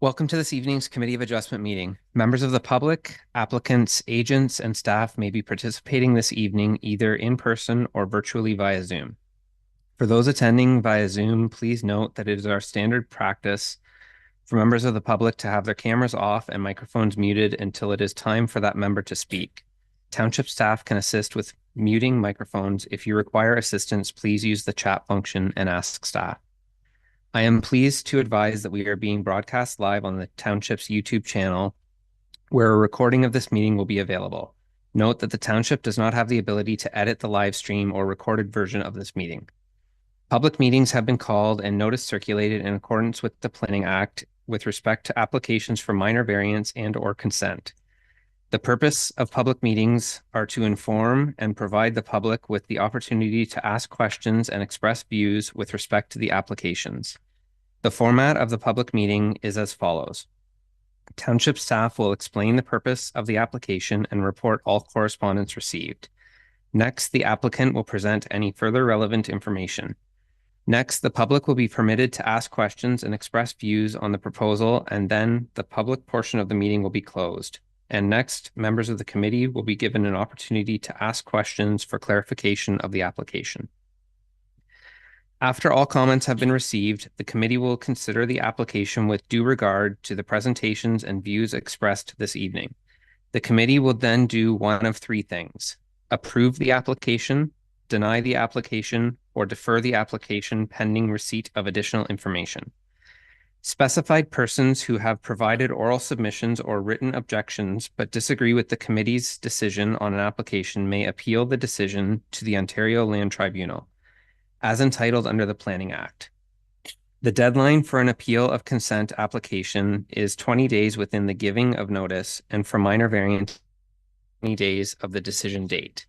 Welcome to this evening's Committee of Adjustment meeting. Members of the public, applicants, agents, and staff may be participating this evening either in person or virtually via Zoom. For those attending via Zoom, please note that it is our standard practice for members of the public to have their cameras off and microphones muted until it is time for that member to speak. Township staff can assist with muting microphones. If you require assistance, please use the chat function and ask staff. I am pleased to advise that we are being broadcast live on the Township's YouTube channel, where a recording of this meeting will be available. Note that the Township does not have the ability to edit the live stream or recorded version of this meeting. Public meetings have been called and notice circulated in accordance with the Planning Act with respect to applications for minor variance and/or consent. The purpose of public meetings are to inform and provide the public with the opportunity to ask questions and express views with respect to the applications. The format of the public meeting is as follows. Township staff will explain the purpose of the application and report all correspondence received. Next, the applicant will present any further relevant information. Next, the public will be permitted to ask questions and express views on the proposal, and then the public portion of the meeting will be closed. And next, members of the committee will be given an opportunity to ask questions for clarification of the application. After all comments have been received, the committee will consider the application with due regard to the presentations and views expressed this evening. The committee will then do one of three things: approve the application, deny the application, or defer the application pending receipt of additional information. Specified persons who have provided oral submissions or written objections but disagree with the committee's decision on an application may appeal the decision to the Ontario Land Tribunal, as entitled under the Planning Act. The deadline for an appeal of consent application is 20 days within the giving of notice, and for minor variance, 20 days of the decision date.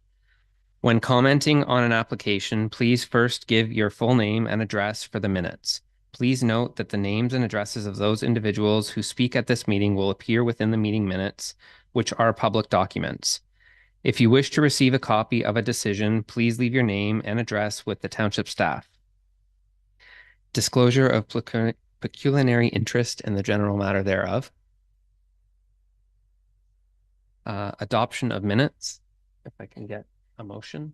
When commenting on an application, please first give your full name and address for the minutes. Please note that the names and addresses of those individuals who speak at this meeting will appear within the meeting minutes, which are public documents. If you wish to receive a copy of a decision, please leave your name and address with the township staff. Disclosure of pecuniary interest in the general matter thereof. Adoption of minutes, if I can get a motion.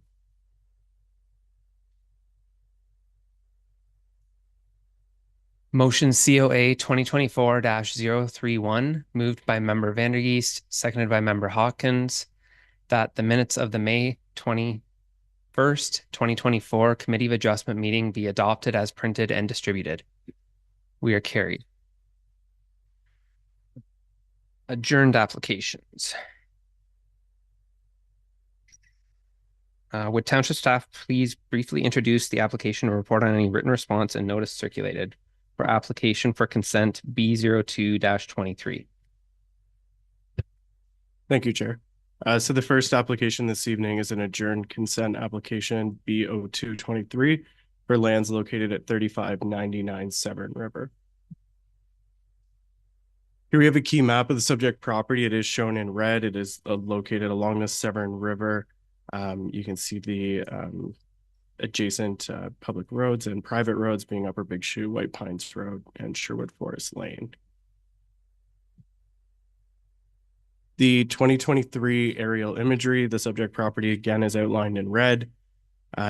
Motion COA 2024-031, moved by Member Vandergeest, seconded by Member Hawkins, that the minutes of the May 21st, 2024 Committee of Adjustment meeting be adopted as printed and distributed. We are carried. Adjourned applications. Would township staff please briefly introduce the application and report on any written response and notice circulated for application for consent B02-23? Thank you, Chair. So the first application this evening is an adjourned consent application B02-23 for lands located at 3599 Severn River. Here we have a key map of the subject property. It is shown in red. It is located along the Severn River. You can see the adjacent public roads and private roads being Upper Big Schuh, White Pines Road, and Sherwood Forest Lane. The 2023 aerial imagery, the subject property again is outlined in red.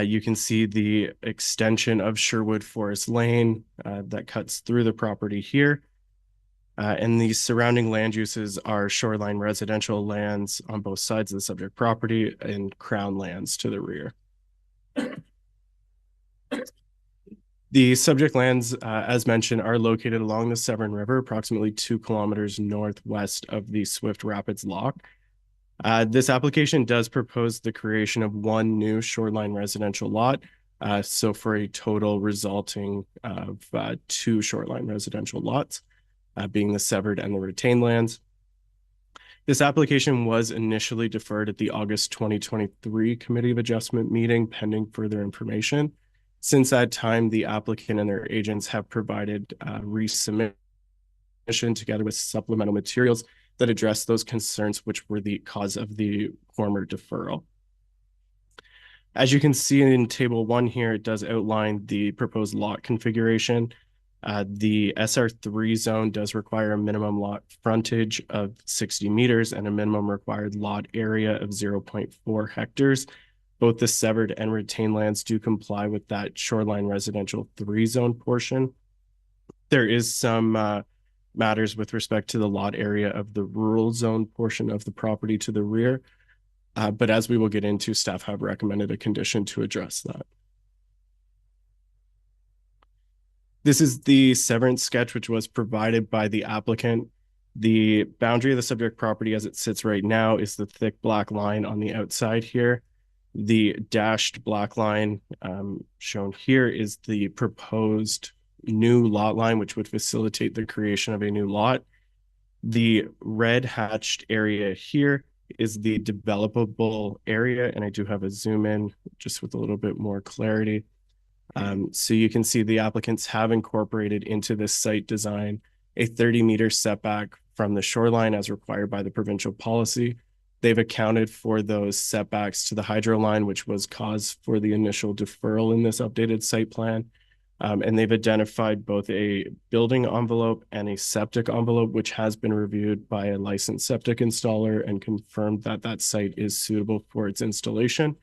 You can see the extension of Sherwood Forest Lane that cuts through the property here. And the surrounding land uses are shoreline residential lands on both sides of the subject property and crown lands to the rear. The subject lands, as mentioned, are located along the Severn River, approximately 2 kilometers northwest of the Swift Rapids Lock. This application does propose the creation of one new shoreline residential lot, so for a total resulting of 2 shoreline residential lots, being the severed and the retained lands. This application was initially deferred at the August 2023 Committee of Adjustment meeting pending further information. Since that time, the applicant and their agents have provided resubmission together with supplemental materials that address those concerns, which were the cause of the former deferral. As you can see in Table 1 here, it does outline the proposed lot configuration. The SR3 zone does require a minimum lot frontage of 60 meters and a minimum required lot area of 0.4 hectares. Both the severed and retained lands do comply with that shoreline residential 3 zone portion. There is some matters with respect to the lot area of the rural zone portion of the property to the rear. But as we will get into, staff have recommended a condition to address that. This is the severance sketch, which was provided by the applicant. The boundary of the subject property as it sits right now is the thick black line on the outside here. The dashed black line shown here is the proposed new lot line, which would facilitate the creation of a new lot. The red hatched area here is the developable area, and I do have a zoom in just with a little bit more clarity. So you can see the applicants have incorporated into this site design a 30-meter setback from the shoreline as required by the provincial policy. They've accounted for those setbacks to the hydro line, which was cause for the initial deferral in this updated site plan. And they've identified both a building envelope and a septic envelope, which has been reviewed by a licensed septic installer and confirmed that that site is suitable for its installation.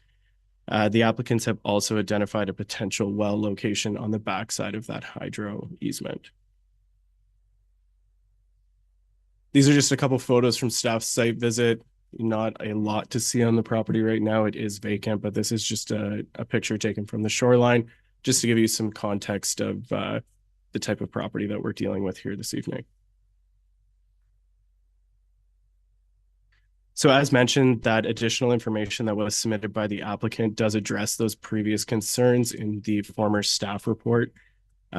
The applicants have also identified a potential well location on the backside of that hydro easement. These are just a couple photos from staff's site visit. Not a lot to see on the property right now. It is vacant, but this is just a picture taken from the shoreline, just to give you some context of the type of property that we're dealing with here this evening. So as mentioned, that additional information that was submitted by the applicant does address those previous concerns in the former staff report,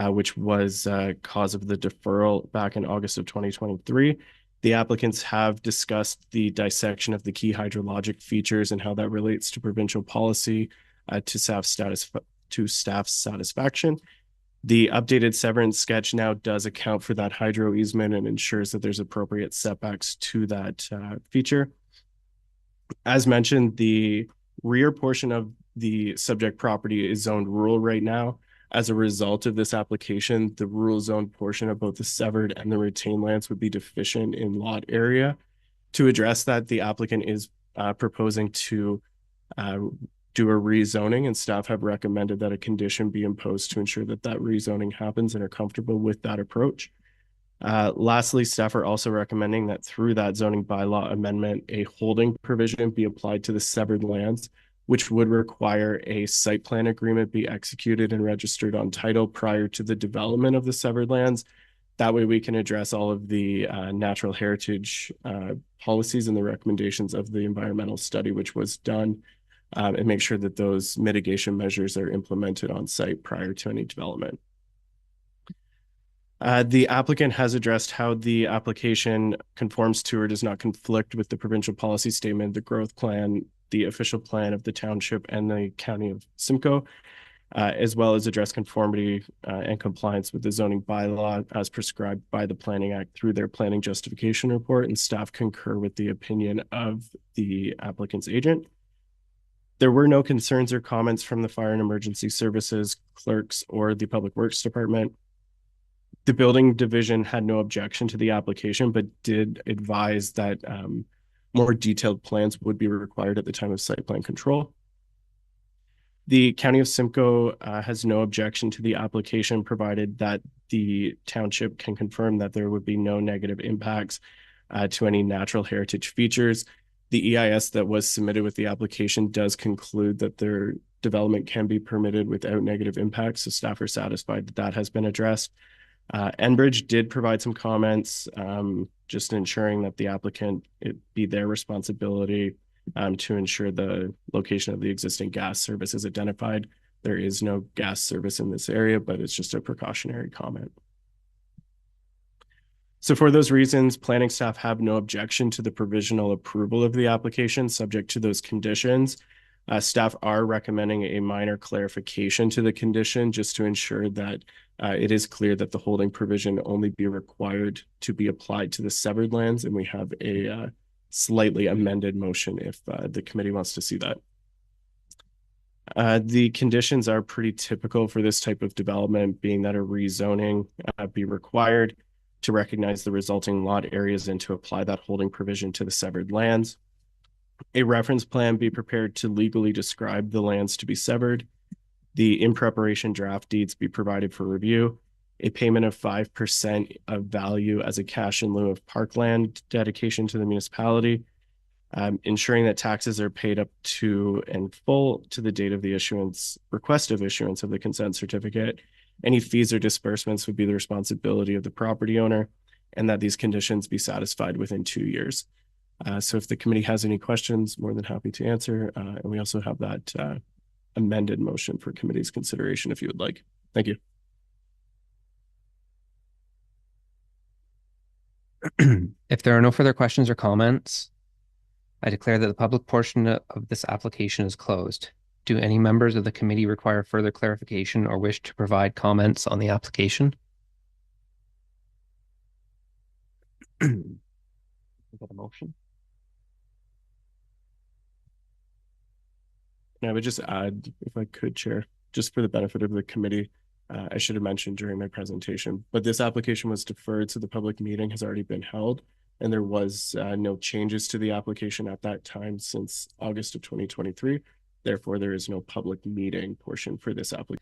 which was cause of the deferral back in August of 2023. The applicants have discussed the dissection of the key hydrologic features and how that relates to provincial policy to staff satisfaction. The updated severance sketch now does account for that hydro easement and ensures that there's appropriate setbacks to that feature. As mentioned, the rear portion of the subject property is zoned rural right now. As a result of this application, the rural zone portion of both the severed and the retained lands would be deficient in lot area. To address that, the applicant is proposing to do a rezoning, and staff have recommended that a condition be imposed to ensure that that rezoning happens and are comfortable with that approach. Lastly, staff are also recommending that through that zoning bylaw amendment, a holding provision be applied to the severed lands, which would require a site plan agreement be executed and registered on title prior to the development of the severed lands. That way we can address all of the natural heritage policies and the recommendations of the environmental study, which was done, and make sure that those mitigation measures are implemented on site prior to any development. The applicant has addressed how the application conforms to or does not conflict with the provincial policy statement, the growth plan, the official plan of the township and the county of Simcoe, as well as address conformity and compliance with the zoning bylaw as prescribed by the Planning Act through their planning justification report, and staff concur with the opinion of the applicant's agent. There were no concerns or comments from the Fire and Emergency Services clerks or the Public Works Department. The building division had no objection to the application, but did advise that more detailed plans would be required at the time of site plan control. The County of Simcoe has no objection to the application, provided that the township can confirm that there would be no negative impacts to any natural heritage features. The EIS that was submitted with the application does conclude that their development can be permitted without negative impacts, so staff are satisfied that that has been addressed. Enbridge did provide some comments, just ensuring that the applicant, it be their responsibility to ensure the location of the existing gas service is identified. There is no gas service in this area, but it's just a precautionary comment. So for those reasons, planning staff have no objection to the provisional approval of the application subject to those conditions. Staff are recommending a minor clarification to the condition just to ensure that it is clear that the holding provision only be required to be applied to the severed lands, and we have a slightly amended motion if the committee wants to see that. The conditions are pretty typical for this type of development, being that a rezoning be required to recognize the resulting lot areas and to apply that holding provision to the severed lands. A reference plan be prepared to legally describe the lands to be severed. The in preparation draft deeds be provided for review. A payment of 5% of value as a cash in lieu of parkland dedication to the municipality. Ensuring that taxes are paid up to and full to the date of the request of issuance of the consent certificate. Any fees or disbursements would be the responsibility of the property owner, and that these conditions be satisfied within 2 years. So if the committee has any questions, more than happy to answer. And we also have that amended motion for committee's consideration if you would like. Thank you. If there are no further questions or comments, I declare that the public portion of this application is closed. Do any members of the committee require further clarification or wish to provide comments on the application? Get a motion. And I would just add, if I could, Chair, just for the benefit of the committee, I should have mentioned during my presentation, but this application was deferred, so the public meeting has already been held, and there was no changes to the application at that time since August of 2023. Therefore, there is no public meeting portion for this application.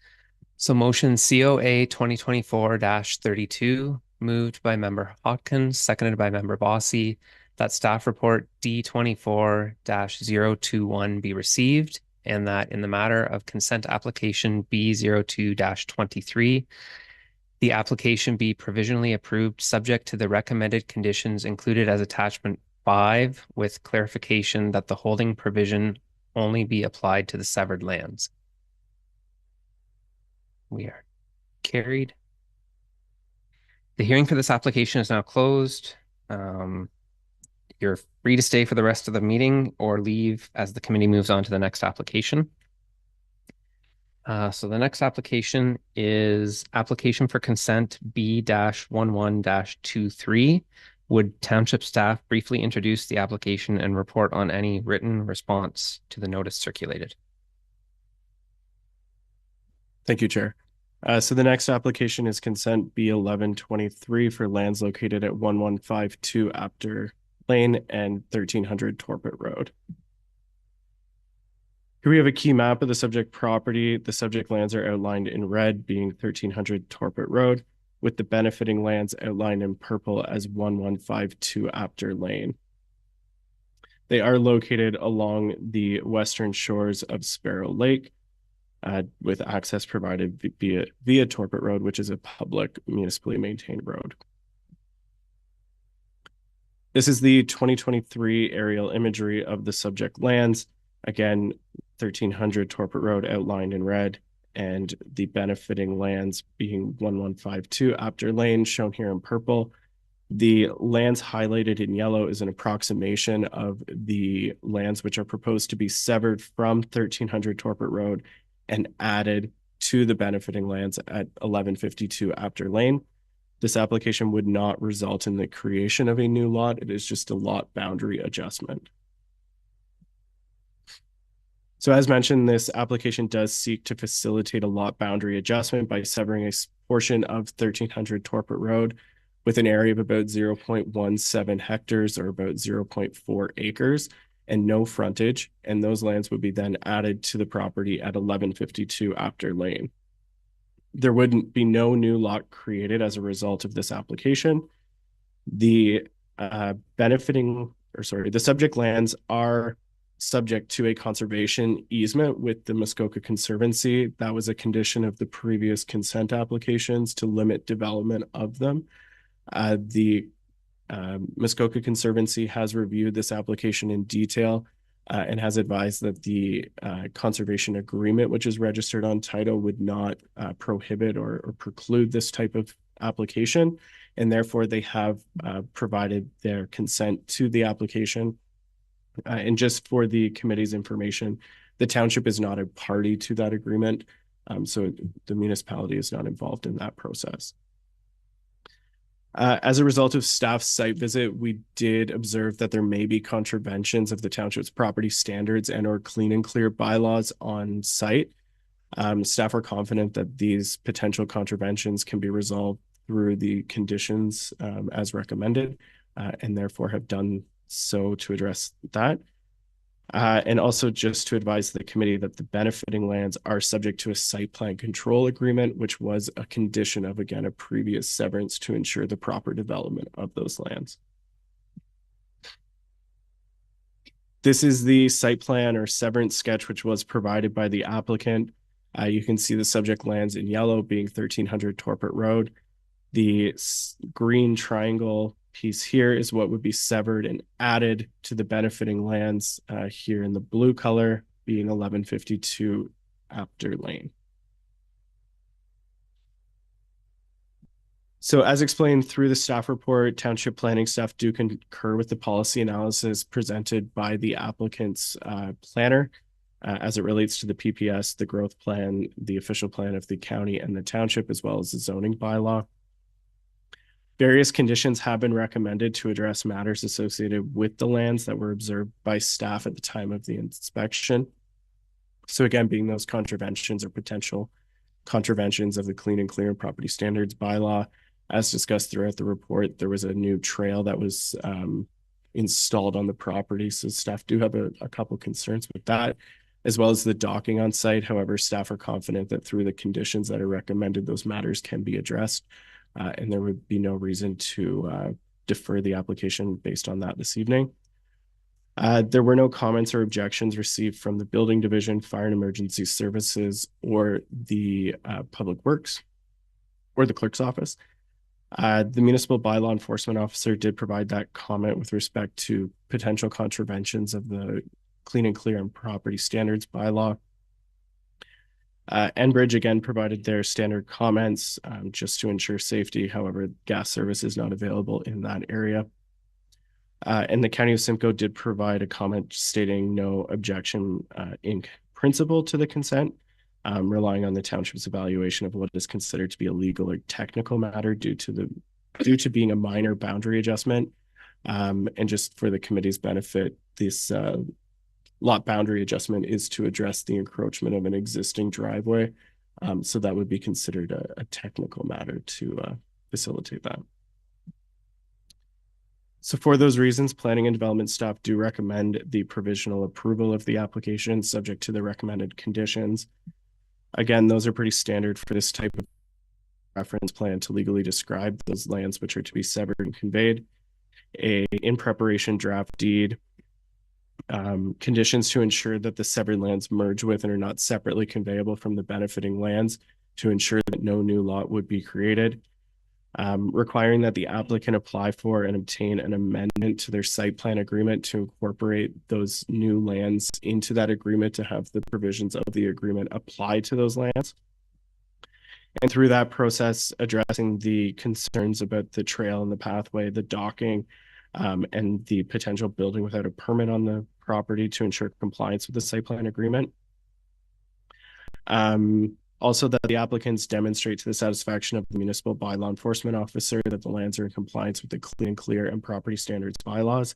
So motion COA 2024-32, moved by member Hopkins, seconded by member Bossy, that staff report D24-021 be received, and that in the matter of consent application B02-23, the application be provisionally approved subject to the recommended conditions included as attachment 5, with clarification that the holding provision only be applied to the severed lands. We are carried. The hearing for this application is now closed. You're free to stay for the rest of the meeting or leave as the committee moves on to the next application. So the next application is application for consent B-11-23. Would township staff briefly introduce the application and report on any written response to the notice circulated? Thank you, Chair. So the next application is consent B-11-23 for lands located at 1152 Apter Lane and 1300 Torpitt Road. Here we have a key map of the subject property. The subject lands are outlined in red, being 1300 Torpitt Road, with the benefiting lands outlined in purple as 1152 Apter Lane. They are located along the western shores of Sparrow Lake, with access provided via Torpitt Road, which is a public municipally maintained road. This is the 2023 aerial imagery of the subject lands. Again, 1300 Torpitt Road outlined in red, and the benefiting lands being 1152 Apter Lane shown here in purple. The lands highlighted in yellow is an approximation of the lands which are proposed to be severed from 1300 Torpitt Road and added to the benefiting lands at 1152 Apter Lane. This application would not result in the creation of a new lot. It is just a lot boundary adjustment. So as mentioned, this application does seek to facilitate a lot boundary adjustment by severing a portion of 1300 Torpitt Road with an area of about 0.17 hectares or about 0.4 acres and no frontage. And those lands would be then added to the property at 1152 Apter Lane. There wouldn't be no new lot created as a result of this application. The subject lands are subject to a conservation easement with the Muskoka Conservancy. That was a condition of the previous consent applications to limit development of them. The Muskoka Conservancy has reviewed this application in detail and has advised that the conservation agreement, which is registered on title, would not prohibit or preclude this type of application. And therefore, they have provided their consent to the application. And just for the committee's information, the township is not a party to that agreement. So the municipality is not involved in that process. As a result of staff's site visit, we did observe that there may be contraventions of the township's property standards and or clean and clear bylaws on site. Staff are confident that these potential contraventions can be resolved through the conditions as recommended, and therefore have done so to address that. And also just to advise the committee that the benefiting lands are subject to a site plan control agreement, which was a condition of, again, a previous severance to ensure the proper development of those lands. This is the site plan or severance sketch, which was provided by the applicant. You can see the subject lands in yellow being 1300 Torpitt Road. The green triangle piece here is what would be severed and added to the benefiting lands here in the blue color being 1152 Apter Lane. So as explained through the staff report, township planning staff do concur with the policy analysis presented by the applicant's planner as it relates to the PPS, the growth plan, the official plan of the county and the township, as well as the zoning bylaw. Various conditions have been recommended to address matters associated with the lands that were observed by staff at the time of the inspection. So again, being those contraventions or potential contraventions of the clean and clear and property standards bylaw. As discussed throughout the report, there was a new trail that was installed on the property. So staff do have a couple concerns with that, as well as the docking on site. However, staff are confident that through the conditions that are recommended, those matters can be addressed. And there would be no reason to defer the application based on that this evening. There were no comments or objections received from the Building Division, Fire and Emergency Services, or the Public Works, or the Clerk's Office. The Municipal Bylaw Enforcement Officer did provide that comment with respect to potential contraventions of the Clean and Clear and Property Standards Bylaw. Enbridge again provided their standard comments just to ensure safety. However, gas service is not available in that area. And the County of Simcoe did provide a comment stating no objection in principle to the consent, relying on the township's evaluation of what is considered to be a legal or technical matter due to being a minor boundary adjustment. And just for the committee's benefit, this lot boundary adjustment is to address the encroachment of an existing driveway. So that would be considered a technical matter to facilitate that. So for those reasons, planning and development staff do recommend the provisional approval of the application subject to the recommended conditions. Again, those are pretty standard for this type of reference plan to legally describe those lands which are to be severed and conveyed. A in preparation draft deed, conditions to ensure that the severed lands merge with and are not separately conveyable from the benefiting lands to ensure that no new lot would be created. Requiring that the applicant apply for and obtain an amendment to their site plan agreement to incorporate those new lands into that agreement to have the provisions of the agreement apply to those lands. And through that process, addressing the concerns about the trail and the pathway, the docking, and the potential building without a permit on the property to ensure compliance with the site plan agreement. Also, that the applicants demonstrate to the satisfaction of the Municipal Bylaw Enforcement Officer that the lands are in compliance with the Clean and Clear and Property Standards bylaws.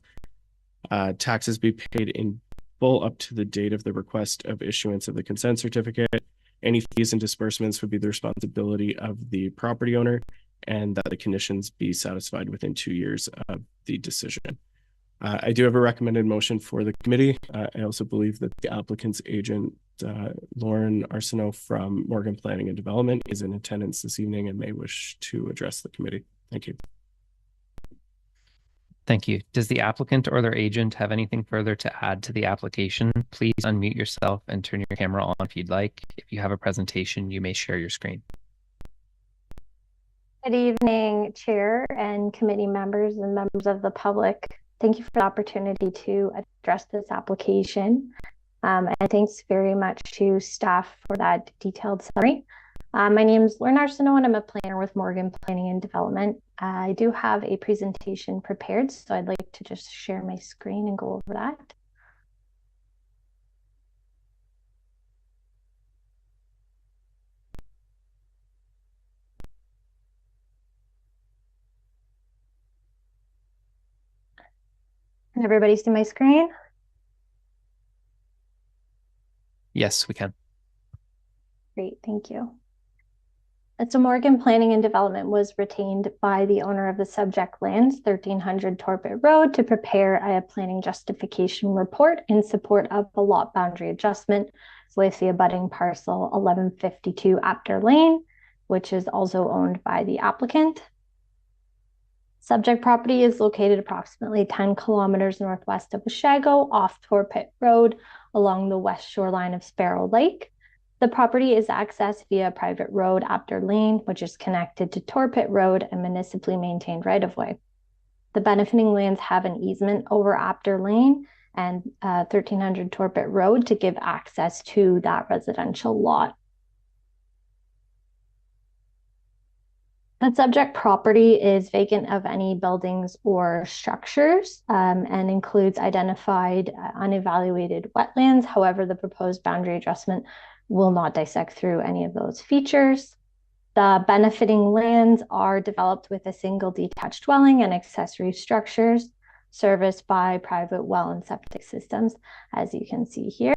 Taxes be paid in full up to the date of the request of issuance of the consent certificate. Any fees and disbursements would be the responsibility of the property owner, and that the conditions be satisfied within 2 years of the decision. I do have a recommended motion for the committee. I also believe that the applicant's agent, Lauren Arsenault from Morgan Planning and Development, is in attendance this evening and may wish to address the committee. Thank you. Thank you. Does the applicant or their agent have anything further to add to the application? Please unmute yourself and turn your camera on if you'd like. If you have a presentation, you may share your screen. Good evening, Chair and committee members and members of the public. Thank you for the opportunity to address this application. And thanks very much to staff for that detailed summary. My name is Lauren Arsenault and I'm a planner with Morgan Planning and Development. I do have a presentation prepared, so I'd like to just share my screen and go over that. Can everybody see my screen? Yes, we can. Great, thank you. So Morgan Planning and Development was retained by the owner of the subject lands, 1300 Torpitt Road, to prepare a planning justification report in support of the lot boundary adjustment with the abutting parcel 1152 Apter Lane, which is also owned by the applicant. Subject property is located approximately 10 kilometers northwest of Washago off Torpitt Road along the west shoreline of Sparrow Lake. The property is accessed via a private road, Apter Lane, which is connected to Torpitt Road and municipally maintained right-of-way. The benefiting lands have an easement over Apter Lane and 1300 Torpitt Road to give access to that residential lot. The subject property is vacant of any buildings or structures and includes identified unevaluated wetlands. However, the proposed boundary adjustment will not dissect through any of those features. The benefiting lands are developed with a single detached dwelling and accessory structures serviced by private well and septic systems, as you can see here.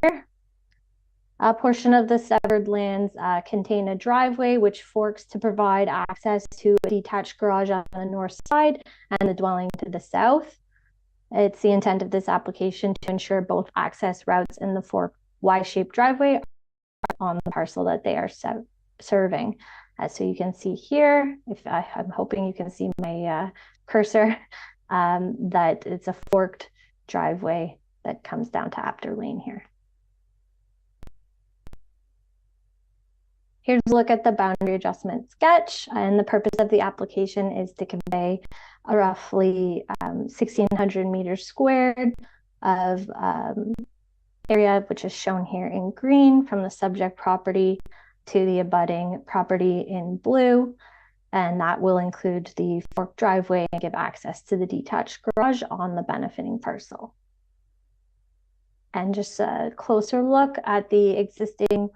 A portion of the severed lands contain a driveway which forks to provide access to a detached garage on the north side and the dwelling to the south. It's the intent of this application to ensure both access routes in the fork Y-shaped driveway on the parcel that they are serving. So you can see here, I'm hoping you can see my cursor, that it's a forked driveway that comes down to Apter Lane here. Here's a look at the boundary adjustment sketch, and the purpose of the application is to convey a roughly 1,600 meters squared of area, which is shown here in green, from the subject property to the abutting property in blue, and that will include the forked driveway and give access to the detached garage on the benefiting parcel. And just a closer look at the existing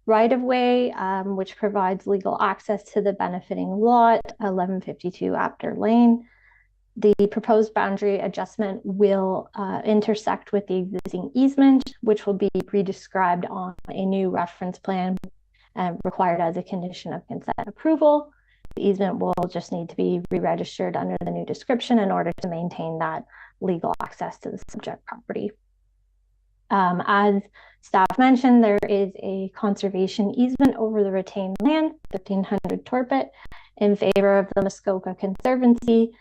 right-of-way, which provides legal access to the benefiting lot, 1152 Apter Lane. The proposed boundary adjustment will intersect with the existing easement, which will be re-described on a new reference plan required as a condition of consent approval. The easement will just need to be re-registered under the new description in order to maintain that legal access to the subject property. As staff mentioned, there is a conservation easement over the retained land, 1300 Torpitt, in favor of the Muskoka Conservancy,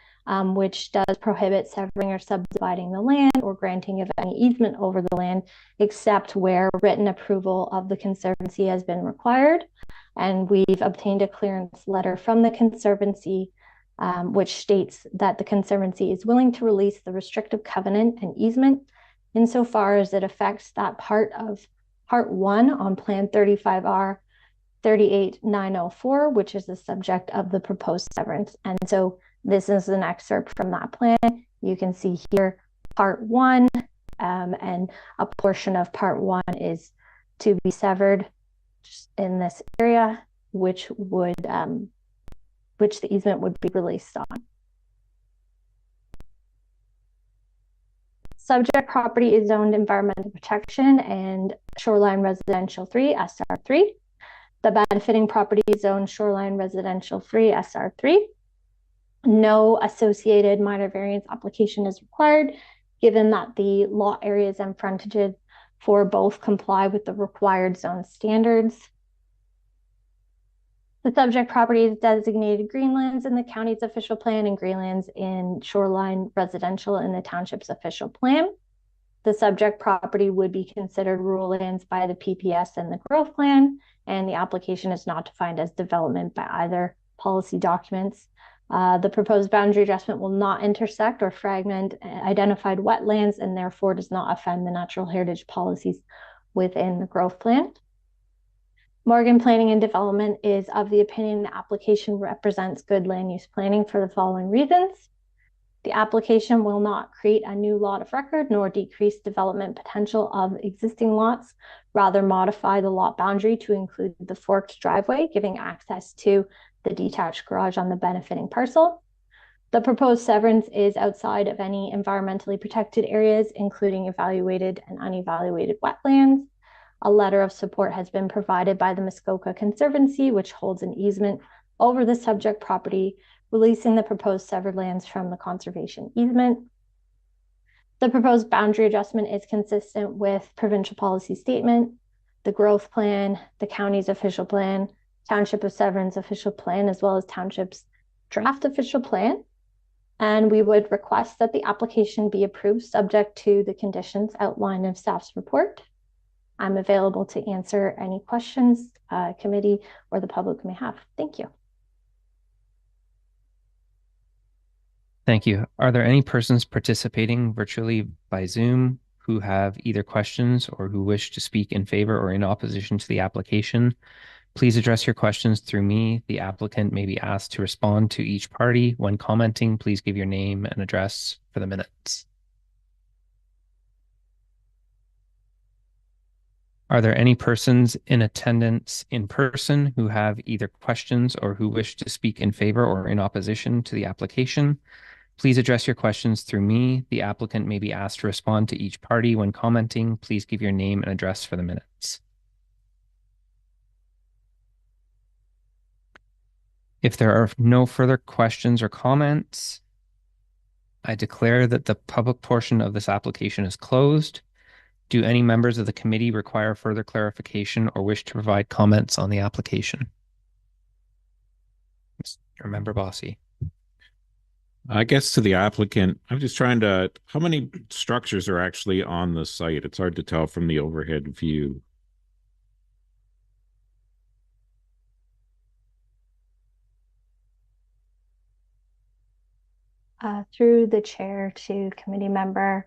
which does prohibit severing or subdividing the land or granting of any easement over the land, except where written approval of the Conservancy has been required. And we've obtained a clearance letter from the Conservancy, which states that the Conservancy is willing to release the restrictive covenant and easement insofar as it affects that part of Part 1 on Plan 35R 38904, which is the subject of the proposed severance. And so this is an excerpt from that plan. You can see here Part 1, and a portion of Part 1 is to be severed in this area, which the easement would be released on. Subject property is zoned environmental protection and shoreline residential 3, SR3. The benefiting property is zoned shoreline residential 3, SR3. No associated minor variance application is required, given that the lot areas and frontages for both comply with the required zone standards. The subject property is designated greenlands in the county's official plan and greenlands in shoreline residential in the township's official plan. The subject property would be considered rural lands by the PPS and the growth plan, and the application is not defined as development by either policy documents. The proposed boundary adjustment will not intersect or fragment identified wetlands and therefore does not offend the natural heritage policies within the growth plan. Morgan Planning and Development is of the opinion the application represents good land use planning for the following reasons. The application will not create a new lot of record nor decrease development potential of existing lots, rather modify the lot boundary to include the forked driveway, giving access to the detached garage on the benefiting parcel. The proposed severance is outside of any environmentally protected areas, including evaluated and unevaluated wetlands. A letter of support has been provided by the Muskoka Conservancy, which holds an easement over the subject property, releasing the proposed severed lands from the conservation easement. The proposed boundary adjustment is consistent with provincial policy statement, the growth plan, the county's official plan, Township of Severn's official plan, as well as Township's draft official plan. And we would request that the application be approved subject to the conditions outlined in staff's report. I'm available to answer any questions committee or the public may have. Thank you. Thank you. Are there any persons participating virtually by Zoom who have either questions or who wish to speak in favor or in opposition to the application? Please address your questions through me. The applicant may be asked to respond to each party. When commenting, please give your name and address for the minutes. Are there any persons in attendance in person who have either questions or who wish to speak in favor or in opposition to the application? Please address your questions through me. The applicant may be asked to respond to each party. When commenting, please give your name and address for the minutes. If there are no further questions or comments, I declare that the public portion of this application is closed. Do any members of the committee require further clarification or wish to provide comments on the application? Member Bossy. I guess to the applicant, I'm just trying to, how many structures are actually on the site? It's hard to tell from the overhead view. Through the chair to committee member,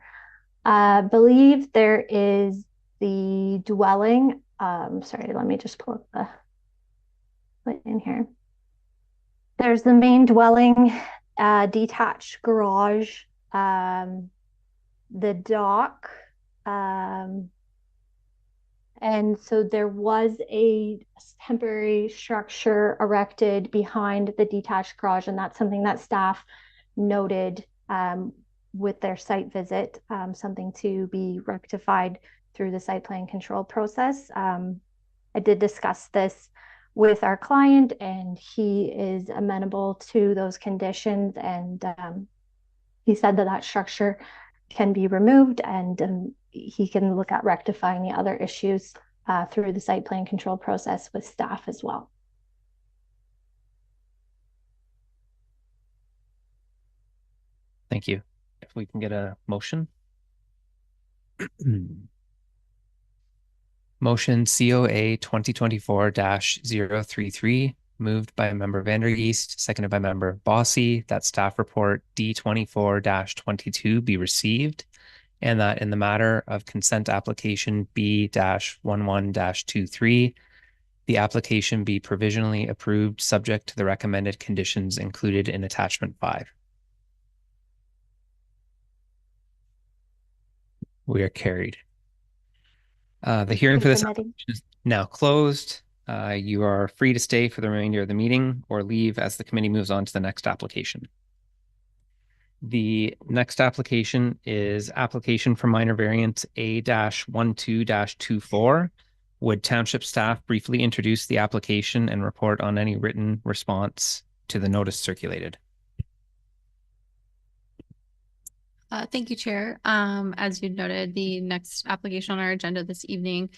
I believe there is the dwelling. Sorry, let me just pull up the in here. There's the main dwelling, detached garage, the dock, and so there was a temporary structure erected behind the detached garage, and that's something that staff noted with their site visit, something to be rectified through the site plan control process. I did discuss this with our client, and he is amenable to those conditions, and he said that that structure can be removed, and he can look at rectifying the other issues through the site plan control process with staff as well. Thank you. If we can get a motion. Motion COA 2024-033, moved by member Vandergeest, seconded by member Bossy, that staff report D24-22 be received, and that in the matter of consent application B-11-23, the application be provisionally approved subject to the recommended conditions included in attachment 5. We are carried. The hearing for this application is now closed. You are free to stay for the remainder of the meeting or leave as the committee moves on to the next application. The next application is application for minor variance A-12-24. Would township staff briefly introduce the application and report on any written response to the notice circulated? Thank you, Chair. As you noted, the next application on our agenda this evening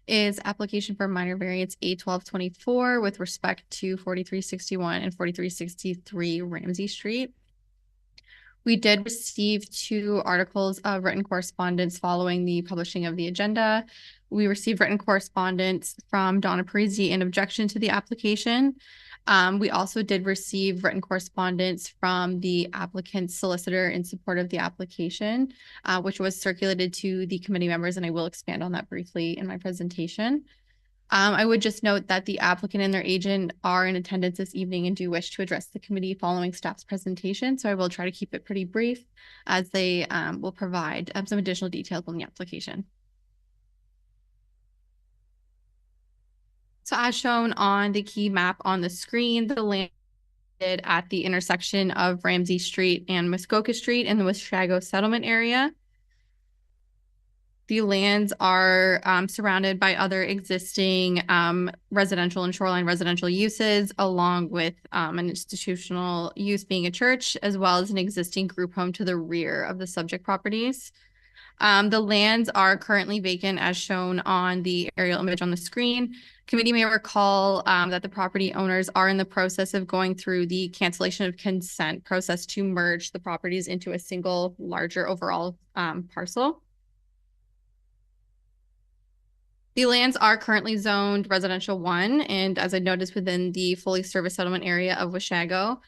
is application for minor variance A-12-24 with respect to 4361 and 4363 Ramsay Street. We did receive 2 articles of written correspondence following the publishing of the agenda. We received written correspondence from Donna Parisi in objection to the application. We also did receive written correspondence from the applicant's solicitor in support of the application, which was circulated to the committee members, and I will expand on that briefly in my presentation. I would just note that the applicant and their agent are in attendance this evening and do wish to address the committee following staff's presentation, so I will try to keep it pretty brief as they will provide some additional details on the application. So as shown on the key map on the screen, the land at the intersection of Ramsay Street and Muskoka Street in the Washago settlement area. The lands are surrounded by other existing residential and shoreline residential uses, along with an institutional use being a church, as well as an existing group home to the rear of the subject properties. The lands are currently vacant as shown on the aerial image on the screen. Committee may recall that the property owners are in the process of going through the cancellation of consent process to merge the properties into a single larger overall parcel. The lands are currently zoned residential 1, and as I noticed within the fully serviced settlement area of Washago,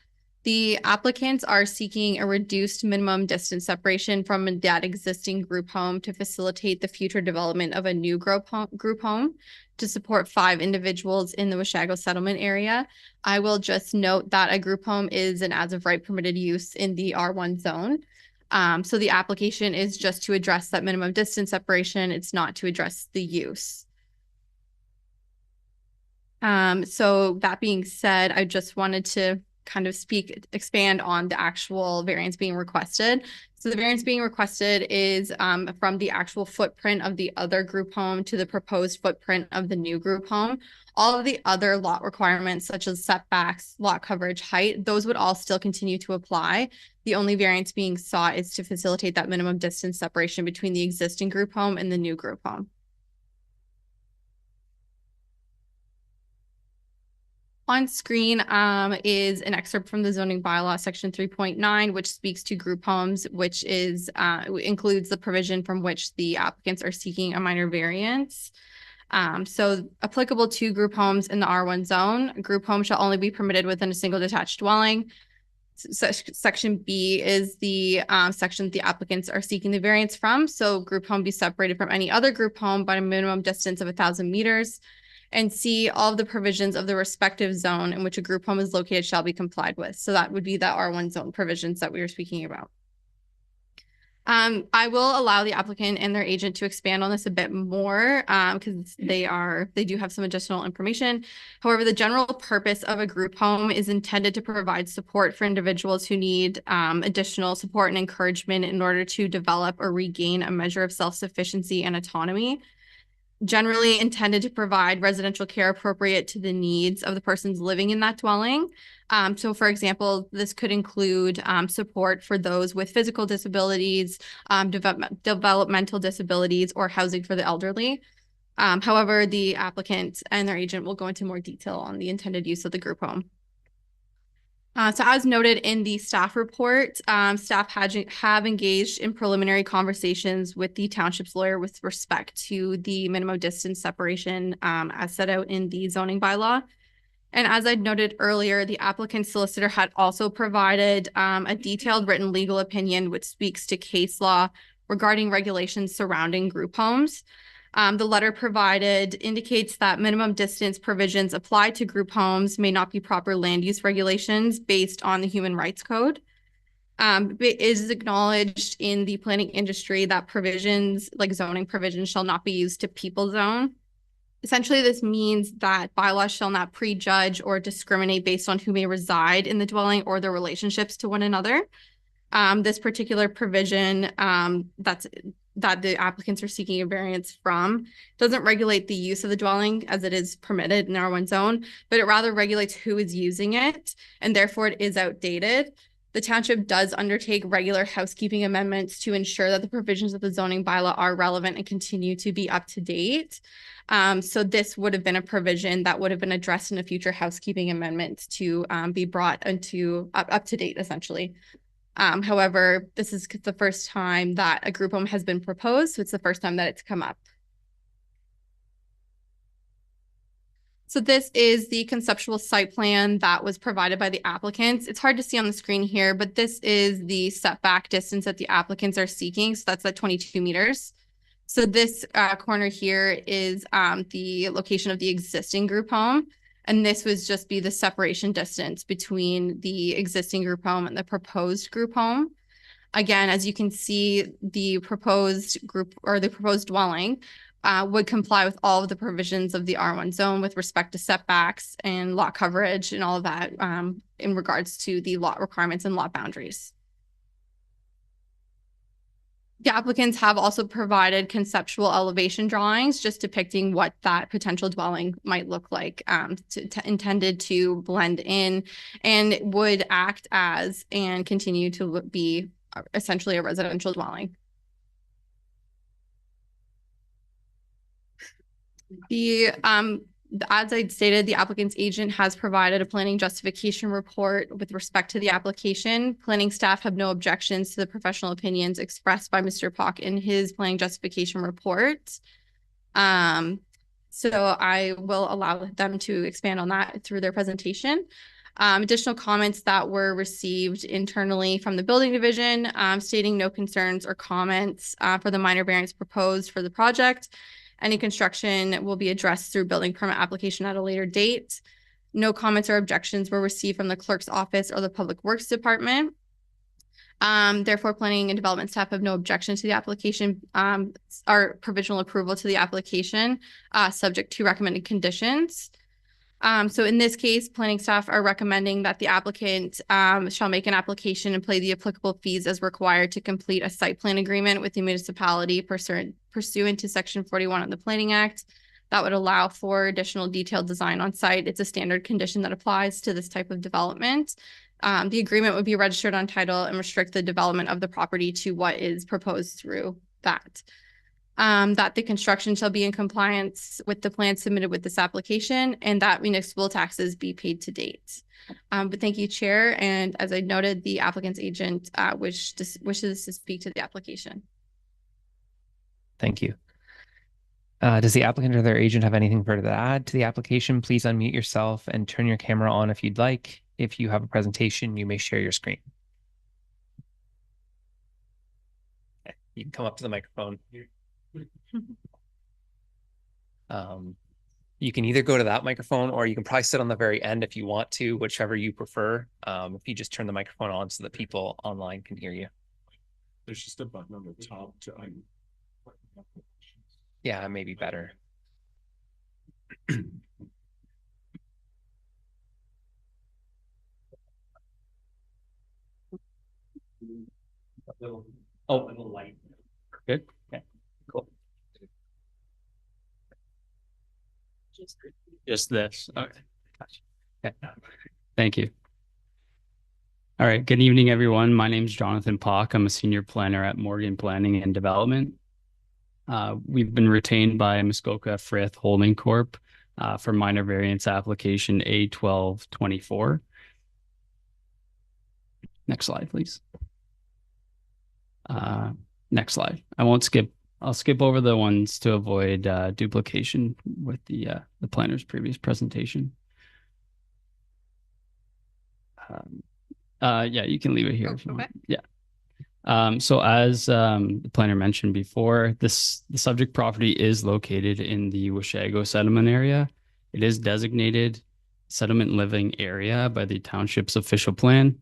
the applicants are seeking a reduced minimum distance separation from that existing group home to facilitate the future development of a new group home to support 5 individuals in the Washago settlement area. I will just note that a group home is an as of right permitted use in the R1 zone. So the application is just to address that minimum distance separation. It's not to address the use. So that being said, I just wanted to kind of expand on the actual variance being requested. So the variance being requested is from the actual footprint of the other group home to the proposed footprint of the new group home. All of the other lot requirements, such as setbacks, lot coverage, height, those would all still continue to apply. The only variance being sought is to facilitate that minimum distance separation between the existing group home and the new group home. On screen is an excerpt from the zoning bylaw section 3.9, which speaks to group homes, which is includes the provision from which the applicants are seeking a minor variance. So applicable to group homes in the R1 zone, group homes shall only be permitted within a single detached dwelling. Section B is the section the applicants are seeking the variance from. So group home be separated from any other group home by a minimum distance of 1,000 meters. And C, all of the provisions of the respective zone in which a group home is located shall be complied with. So that would be the R1 zone provisions that we were speaking about. I will allow the applicant and their agent to expand on this a bit more because they do have some additional information. However, the general purpose of a group home is intended to provide support for individuals who need additional support and encouragement in order to develop or regain a measure of self-sufficiency and autonomy. Generally intended to provide residential care appropriate to the needs of the persons living in that dwelling. So for example, this could include support for those with physical disabilities, developmental disabilities, or housing for the elderly. However, the applicant and their agent will go into more detail on the intended use of the group home. So as noted in the staff report, staff have engaged in preliminary conversations with the township's lawyer with respect to the minimum distance separation as set out in the zoning bylaw. And as I noted earlier, the applicant's solicitor had also provided a detailed written legal opinion which speaks to case law regarding regulations surrounding group homes. The letter provided indicates that minimum distance provisions applied to group homes may not be proper land use regulations based on the Human Rights Code. It is acknowledged in the planning industry that provisions like zoning provisions shall not be used to people zone. Essentially, this means that bylaws shall not prejudge or discriminate based on who may reside in the dwelling or their relationships to one another. This particular provision that the applicants are seeking a variance from doesn't regulate the use of the dwelling as it is permitted in R1 zone, but it rather regulates who is using it, and therefore it is outdated. The township does undertake regular housekeeping amendments to ensure that the provisions of the zoning bylaw are relevant and continue to be up to date. So this would have been a provision that would have been addressed in a future housekeeping amendment to be brought into up to date, essentially. However, this is the first time that a group home has been proposed, so it's the first time that it's come up. So this is the conceptual site plan that was provided by the applicants. It's hard to see on the screen here, but this is the setback distance that the applicants are seeking. So that's at 22 meters. So this corner here is the location of the existing group home. And this would just be the separation distance between the existing group home and the proposed group home. Again, as you can see, the proposed group or the proposed dwelling would comply with all of the provisions of the R1 zone with respect to setbacks and lot coverage and all of that in regards to the lot requirements and lot boundaries. The applicants have also provided conceptual elevation drawings just depicting what that potential dwelling might look like, intended to blend in and would act as and continue to be essentially a residential dwelling. As I stated, the applicant's agent has provided a planning justification report with respect to the application. Planning staff have no objections to the professional opinions expressed by Mr. Pauk in his planning justification report. So I will allow them to expand on that through their presentation. Additional comments that were received internally from the building division, stating no concerns or comments for the minor variance proposed for the project. Any construction will be addressed through building permit application at a later date. No comments or objections were received from the clerk's office or the public works department. Therefore, planning and development staff have no objection to the application or provisional approval to the application, subject to recommended conditions. So in this case, planning staff are recommending that the applicant shall make an application and pay the applicable fees as required to complete a site plan agreement with the municipality pursuant to Section 41 of the Planning Act. That would allow for additional detailed design on site. It's a standard condition that applies to this type of development. The agreement would be registered on title and restrict the development of the property to what is proposed through that. That the construction shall be in compliance with the plan submitted with this application and that municipal taxes be paid to date. But thank you, Chair. And as I noted, the applicant's agent wishes to speak to the application. Thank you. Does the applicant or their agent have anything further to add to the application? Please unmute yourself and turn your camera on if you'd like. If you have a presentation, you may share your screen. Okay. You can come up to the microphone. You can either go to that microphone or you can probably sit on the very end if you want to, whichever you prefer. If you just turn the microphone on so that people online can hear you. There's just a button on the top to Yeah, maybe better. A little light. Good. Okay. Cool. Just this. Okay. Gotcha. Okay. Thank you. All right. Good evening, everyone. My name is Jonathan Pauk. I'm a senior planner at Morgan Planning and Development. We've been retained by Muskoka Frith Holding Corp for minor variance application A1224. Next slide, please. Next slide. I'll skip over the ones to avoid duplication with the planner's previous presentation. Yeah, you can leave it here if you want. Yeah. So as the planner mentioned before, the subject property is located in the Washago settlement area. It is designated settlement living area by the township's official plan,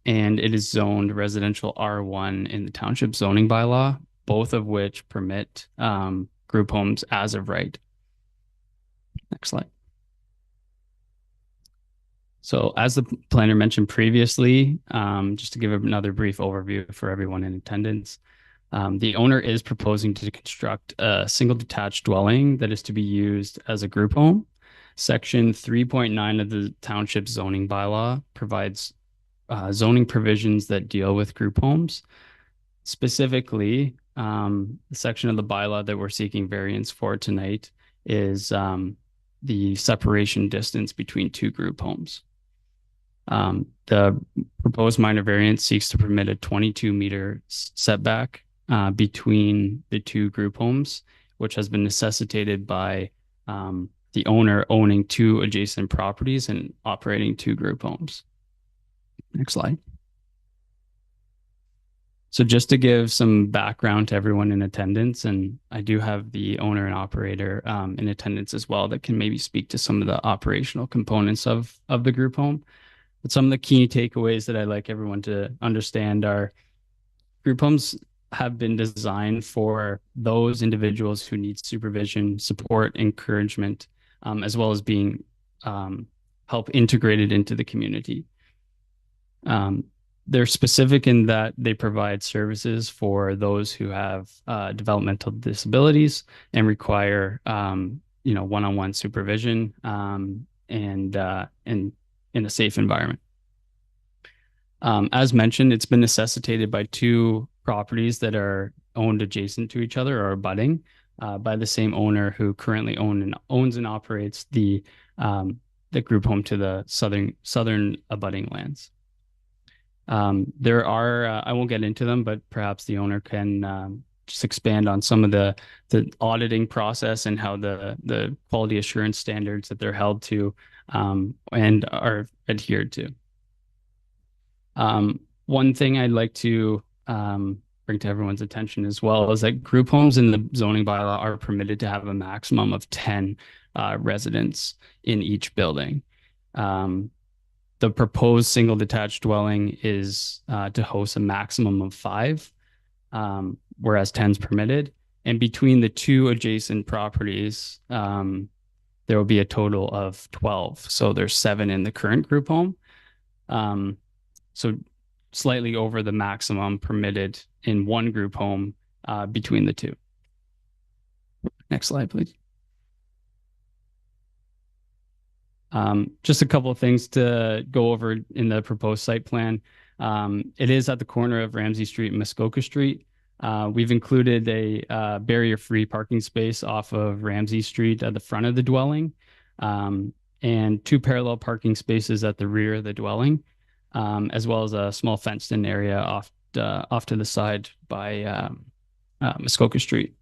and it is zoned residential R1 in the township zoning bylaw, both of which permit group homes as of right. Next slide. So as the planner mentioned previously, just to give another brief overview for everyone in attendance, the owner is proposing to construct a single detached dwelling that is to be used as a group home. Section 3.9 of the township zoning bylaw provides zoning provisions that deal with group homes. Specifically, the section of the bylaw that we're seeking variance for tonight is the separation distance between two group homes. The proposed minor variance seeks to permit a 22-meter setback between the two group homes, which has been necessitated by the owner owning two adjacent properties and operating two group homes. Next slide. So just to give some background to everyone in attendance, and I do have the owner and operator in attendance as well that can maybe speak to some of the operational components of the group home. But some of the key takeaways that I'd like everyone to understand are group homes have been designed for those individuals who need supervision, support, encouragement, as well as being help integrated into the community. They're specific in that they provide services for those who have developmental disabilities and require one-on-one supervision and in a safe environment. As mentioned, it's been necessitated by two properties that are owned adjacent to each other or abutting by the same owner who currently owns and operates the group home to the southern abutting lands. There are, I won't get into them, but perhaps the owner can just expand on some of the auditing process and how the quality assurance standards that they're held to and are adhered to. One thing I'd like to bring to everyone's attention as well is that group homes in the zoning bylaw are permitted to have a maximum of 10 residents in each building. The proposed single detached dwelling is to host a maximum of 5, whereas 10 is permitted. And between the two adjacent properties, there will be a total of 12. So there's 7 in the current group home. So slightly over the maximum permitted in one group home between the two. Next slide, please. Just a couple of things to go over in the proposed site plan. It is at the corner of Ramsay Street and Muskoka Street. We've included a barrier-free parking space off of Ramsay Street at the front of the dwelling, and 2 parallel parking spaces at the rear of the dwelling, as well as a small fenced-in area off to the side by Muskoka Street.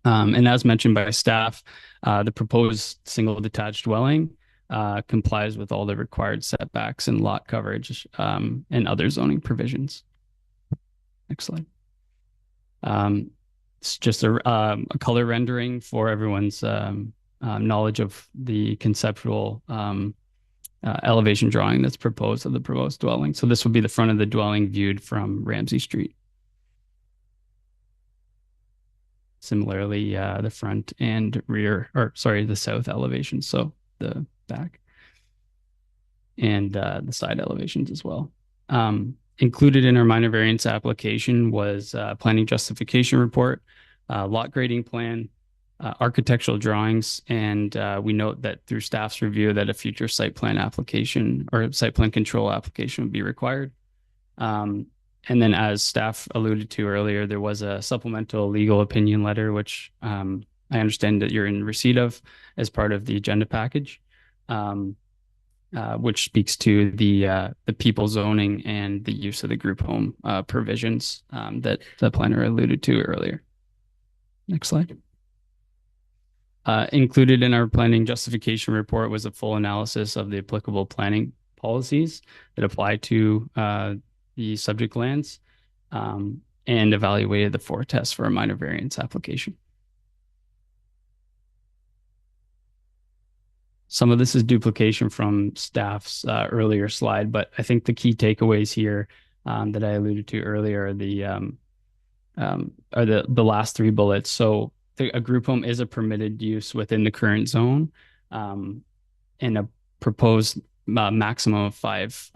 And as mentioned by staff, the proposed single detached dwelling complies with all the required setbacks and lot coverage and other zoning provisions. Next slide. It's just a color rendering for everyone's knowledge of the conceptual elevation drawing that's proposed of the proposed dwelling. So this would be the front of the dwelling viewed from Ramsay Street. Similarly, the front and rear, or sorry, the south elevation, so the back and the side elevations as well. Included in our minor variance application was planning justification report, lot grading plan, architectural drawings, and we note that through staff's review that a future site plan application or site plan control application would be required. And then as staff alluded to earlier, there was a supplemental legal opinion letter, which I understand that you're in receipt of as part of the agenda package, which speaks to the people zoning and the use of the group home provisions that the planner alluded to earlier. Next slide. Included in our planning justification report was a full analysis of the applicable planning policies that apply to the subject lands and evaluated the 4 tests for a minor variance application. Some of this is duplication from staff's earlier slide, but I think the key takeaways here that I alluded to earlier are the last 3 bullets. So a group home is a permitted use within the current zone, and a proposed maximum of 5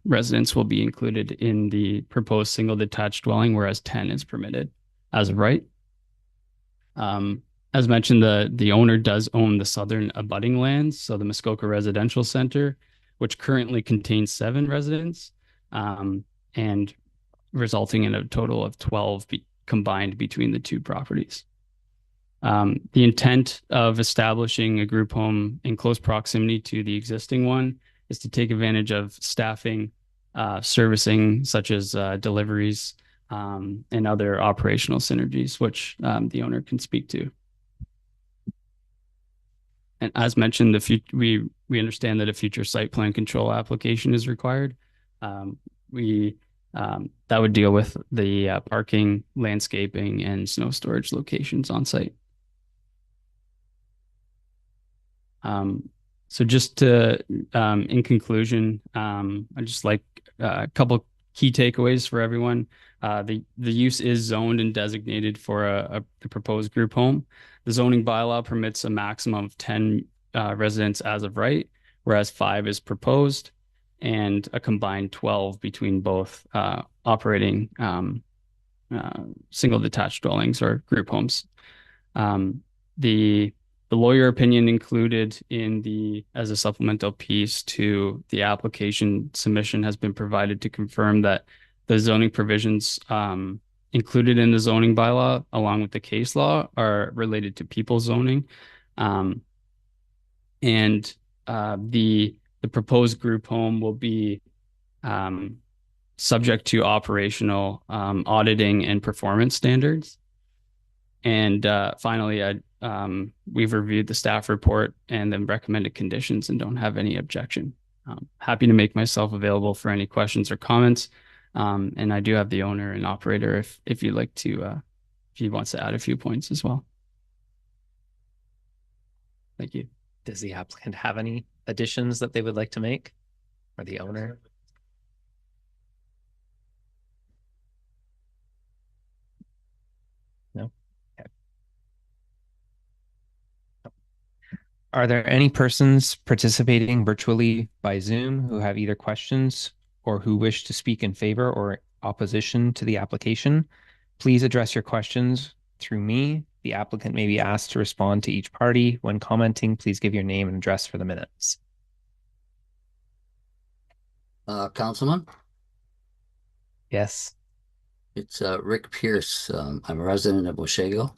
residents will be included in the proposed single detached dwelling, whereas 10 is permitted as of right. As mentioned, the owner does own the southern abutting lands, so the Muskoka Residential Center, which currently contains 7 residents, and resulting in a total of 12 combined between the 2 properties. The intent of establishing a group home in close proximity to the existing one is to take advantage of staffing, servicing such as deliveries, and other operational synergies, which the owner can speak to. And as mentioned, we understand that a future site plan control application is required. That would deal with the parking, landscaping, and snow storage locations on site. So just to, in conclusion, I'd just like a couple key takeaways for everyone. The use is zoned and designated for the proposed group home. The zoning bylaw permits a maximum of 10 residents as of right, whereas 5 is proposed, and a combined 12 between both operating single detached dwellings or group homes. The lawyer opinion included as a supplemental piece to the application submission has been provided to confirm that the zoning provisions included in the zoning bylaw, along with the case law, are related to people zoning. And the proposed group home will be subject to operational auditing and performance standards. And finally, we've reviewed the staff report and the recommended conditions and don't have any objection. Happy to make myself available for any questions or comments. And I do have the owner and operator if you'd like to, if he wants to add a few points as well. Thank you. Does the applicant have any additions that they would like to make, or the owner? No? Okay. Are there any persons participating virtually by Zoom who have either questions or who wish to speak in favor or opposition to the application? Please address your questions through me. The applicant may be asked to respond to each party. When commenting, please give your name and address for the minutes. Councilman? Yes. It's Rick Pierce. I'm a resident of Washego.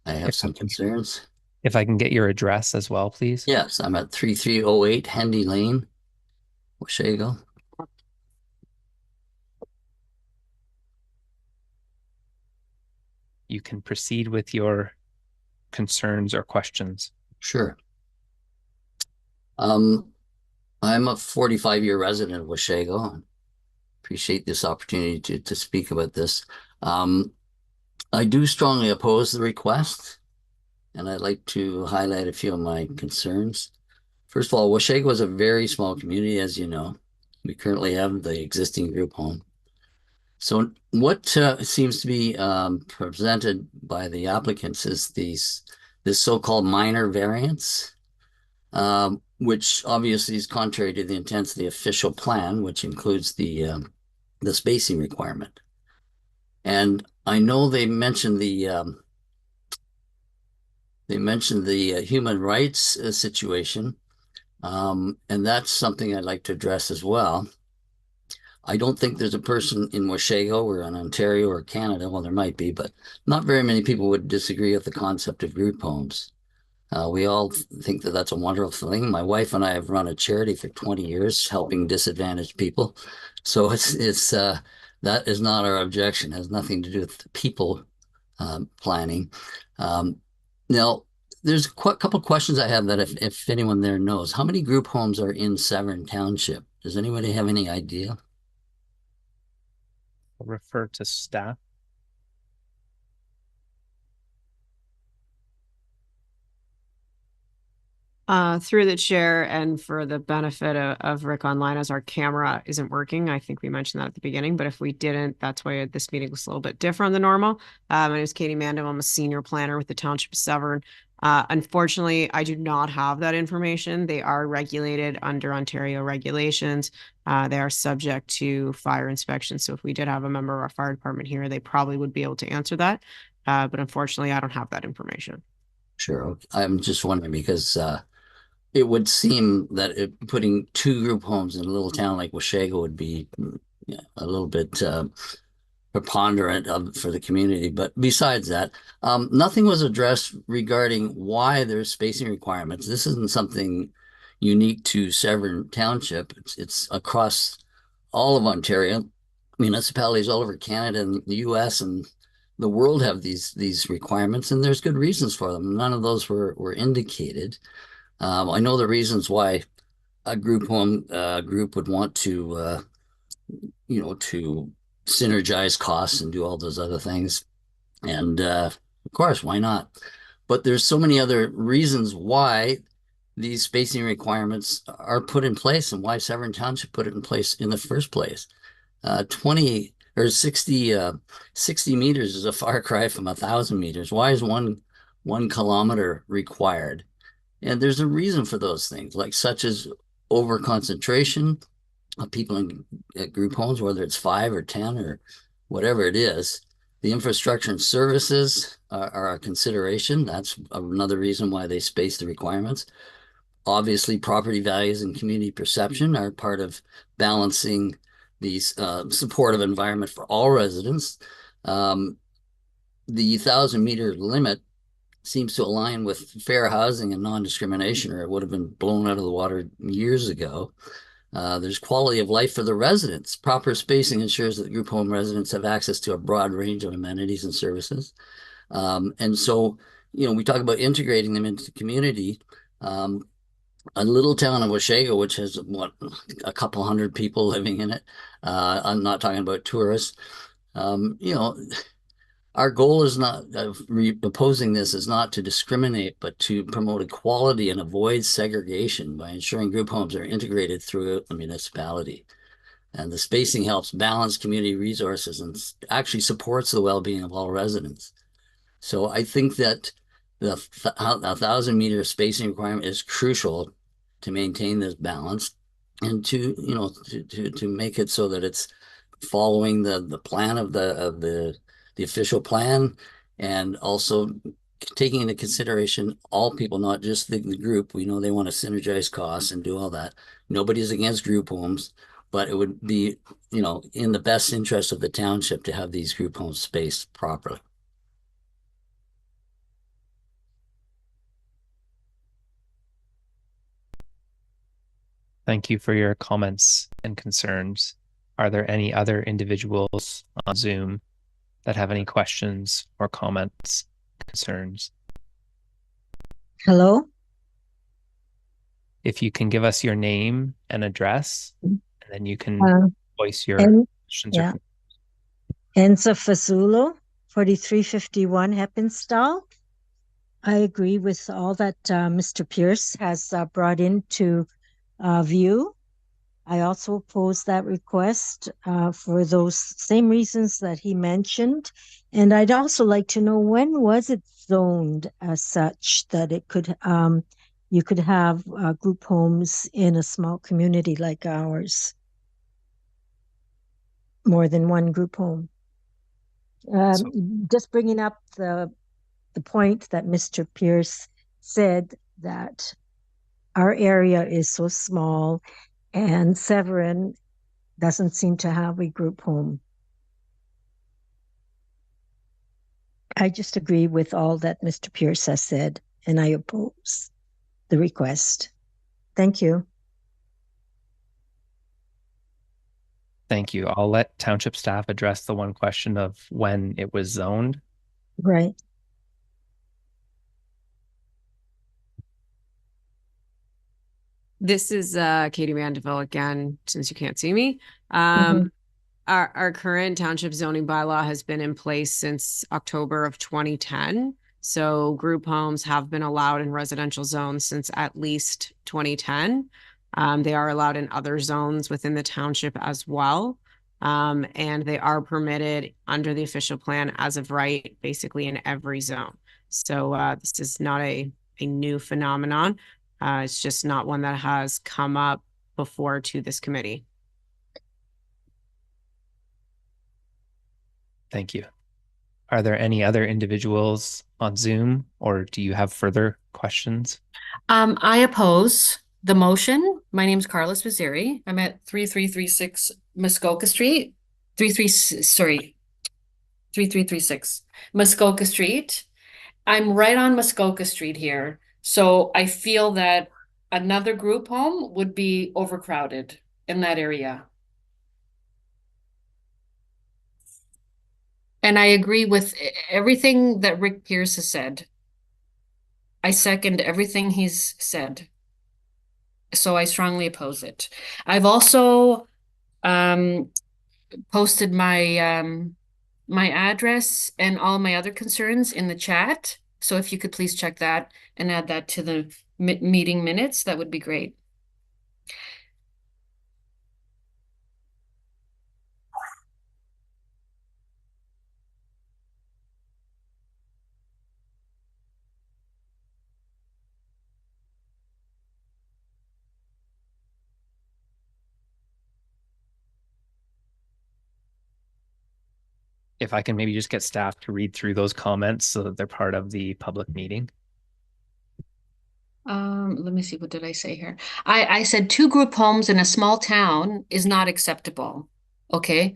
I have some concerns. If I can get your address as well, please. Yes, I'm at 3308 Hendy Lane, Washego. You can proceed with your concerns or questions. Sure. I'm a 45-year resident of Washego. Appreciate this opportunity to speak about this. I do strongly oppose the request, and I'd like to highlight a few of my concerns. First of all, Washego is a very small community, as you know. We currently have the existing group home. So what seems to be presented by the applicants is this so-called minor variance, which obviously is contrary to the intent of the official plan, which includes the spacing requirement. And I know they mentioned the human rights situation, and that's something I'd like to address as well. I don't think there's a person in Washego or in Ontario or Canada, well, there might be, but not very many people would disagree with the concept of group homes. We all think that that's a wonderful thing. My wife and I have run a charity for 20 years helping disadvantaged people. So that is not our objection. It has nothing to do with the people planning. Now, there's a couple questions I have that if anyone there knows. How many group homes are in Severn Township? Does anybody have any idea? I'll refer to staff. Through the chair and for the benefit of Rick online, as our camera isn't working. I think we mentioned that at the beginning, but if we didn't, that's why this meeting was a little bit different than normal. My name is Katie Mandem. I'm a senior planner with the Township of Severn. Unfortunately, I do not have that information. They are regulated under Ontario regulations. They are subject to fire inspection. So if we did have a member of our fire department here, they probably would be able to answer that. But unfortunately, I don't have that information. Sure. I'm just wondering because it would seem that putting 2 group homes in a little town like Washego would be a little bit preponderant for the community. But besides that, nothing was addressed regarding why there's spacing requirements. This isn't something unique to Severn Township. It's across all of Ontario. Municipalities all over Canada and the US and the world have these requirements, and there's good reasons for them. None of those were indicated. I know the reasons why a group home group would want to, to synergize costs and do all those other things. And of course, why not? But there's so many other reasons why these spacing requirements are put in place and why Severn Township put it in place in the first place. 20 or 60 meters is a far cry from 1,000 meters. Why is 1 kilometer required? And there's a reason for those things, like such as over concentration of people in group homes, whether it's 5 or 10 or whatever it is. The infrastructure and services are a consideration. That's another reason why they space the requirements. Obviously, property values and community perception are part of balancing the supportive environment for all residents. The 1,000-meter limit seems to align with fair housing and non-discrimination, or it would have been blown out of the water years ago. There's quality of life for the residents. Proper spacing ensures that group home residents have access to a broad range of amenities and services. And so, we talk about integrating them into the community. A little town of Washego, which has a couple hundred people living in it. I'm not talking about tourists. Our goal is not opposing this is not to discriminate, but to promote equality and avoid segregation by ensuring group homes are integrated throughout the municipality. And the spacing helps balance community resources and actually supports the well-being of all residents. So I think that the 1,000-meter spacing requirement is crucial to maintain this balance and to make it so that it's following the plan of the official plan, and also taking into consideration all people, not just the group. We know they want to synergize costs and do all that. Nobody's against group homes, but it would be, in the best interest of the township to have these group homes spaced properly. Thank you for your comments and concerns. Are there any other individuals on Zoom that have any questions or comments, concerns? Hello? If you can give us your name and address, and then you can voice your questions. Yeah. Enza Fasulo, 4351 Heppenstall. I agree with all that Mr. Pierce has brought into view. I also oppose that request for those same reasons that he mentioned. And I'd also like to know, when was it zoned as such that it could you could have group homes in a small community like ours? More than one group home. Just bringing up the point that Mr. Pierce said, that our area is so small and Severn doesn't seem to have a group home. I just agree with all that Mr. Pierce has said, and I oppose the request. Thank you. Thank you. I'll let township staff address the one question of when it was zoned. Right. This is Katie Mandeville again, since you can't see me. Our current township zoning bylaw has been in place since October of 2010. So group homes have been allowed in residential zones since at least 2010. They are allowed in other zones within the township as well. And they are permitted under the official plan as of right, basically in every zone. So this is not a new phenomenon. It's just not one that has come up before to this committee. Thank you. Are there any other individuals on Zoom, or do you have further questions? I oppose the motion. My name is Carlos Vaziri. I'm at 3336 Muskoka Street. 3336 Muskoka Street. I'm right on Muskoka Street here. So I feel that another group home would be overcrowded in that area. And I agree with everything that Rick Pierce has said. I second everything he's said. So I strongly oppose it. I've also posted my my address and all my other concerns in the chat. So if you could please check that and add that to the meeting minutes, that would be great. if I can maybe just get staff to read through those comments so that they're part of the public meeting. Let me see, what did I say here? I said 2 group homes in a small town is not acceptable. Okay.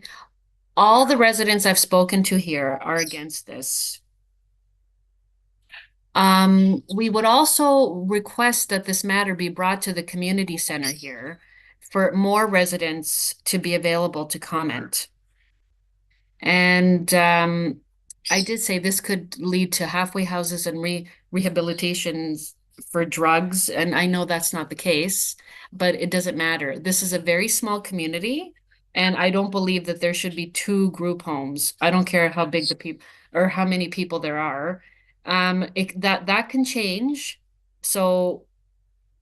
All the residents I've spoken to here are against this. We would also request that this matter be brought to the community center here for more residents to be available to comment. And I did say this could lead to halfway houses and rehabilitations for drugs. And I know that's not the case, but it doesn't matter. This is a very small community, and I don't believe that there should be 2 group homes. I don't care how big the people or how many people there are. That can change. So,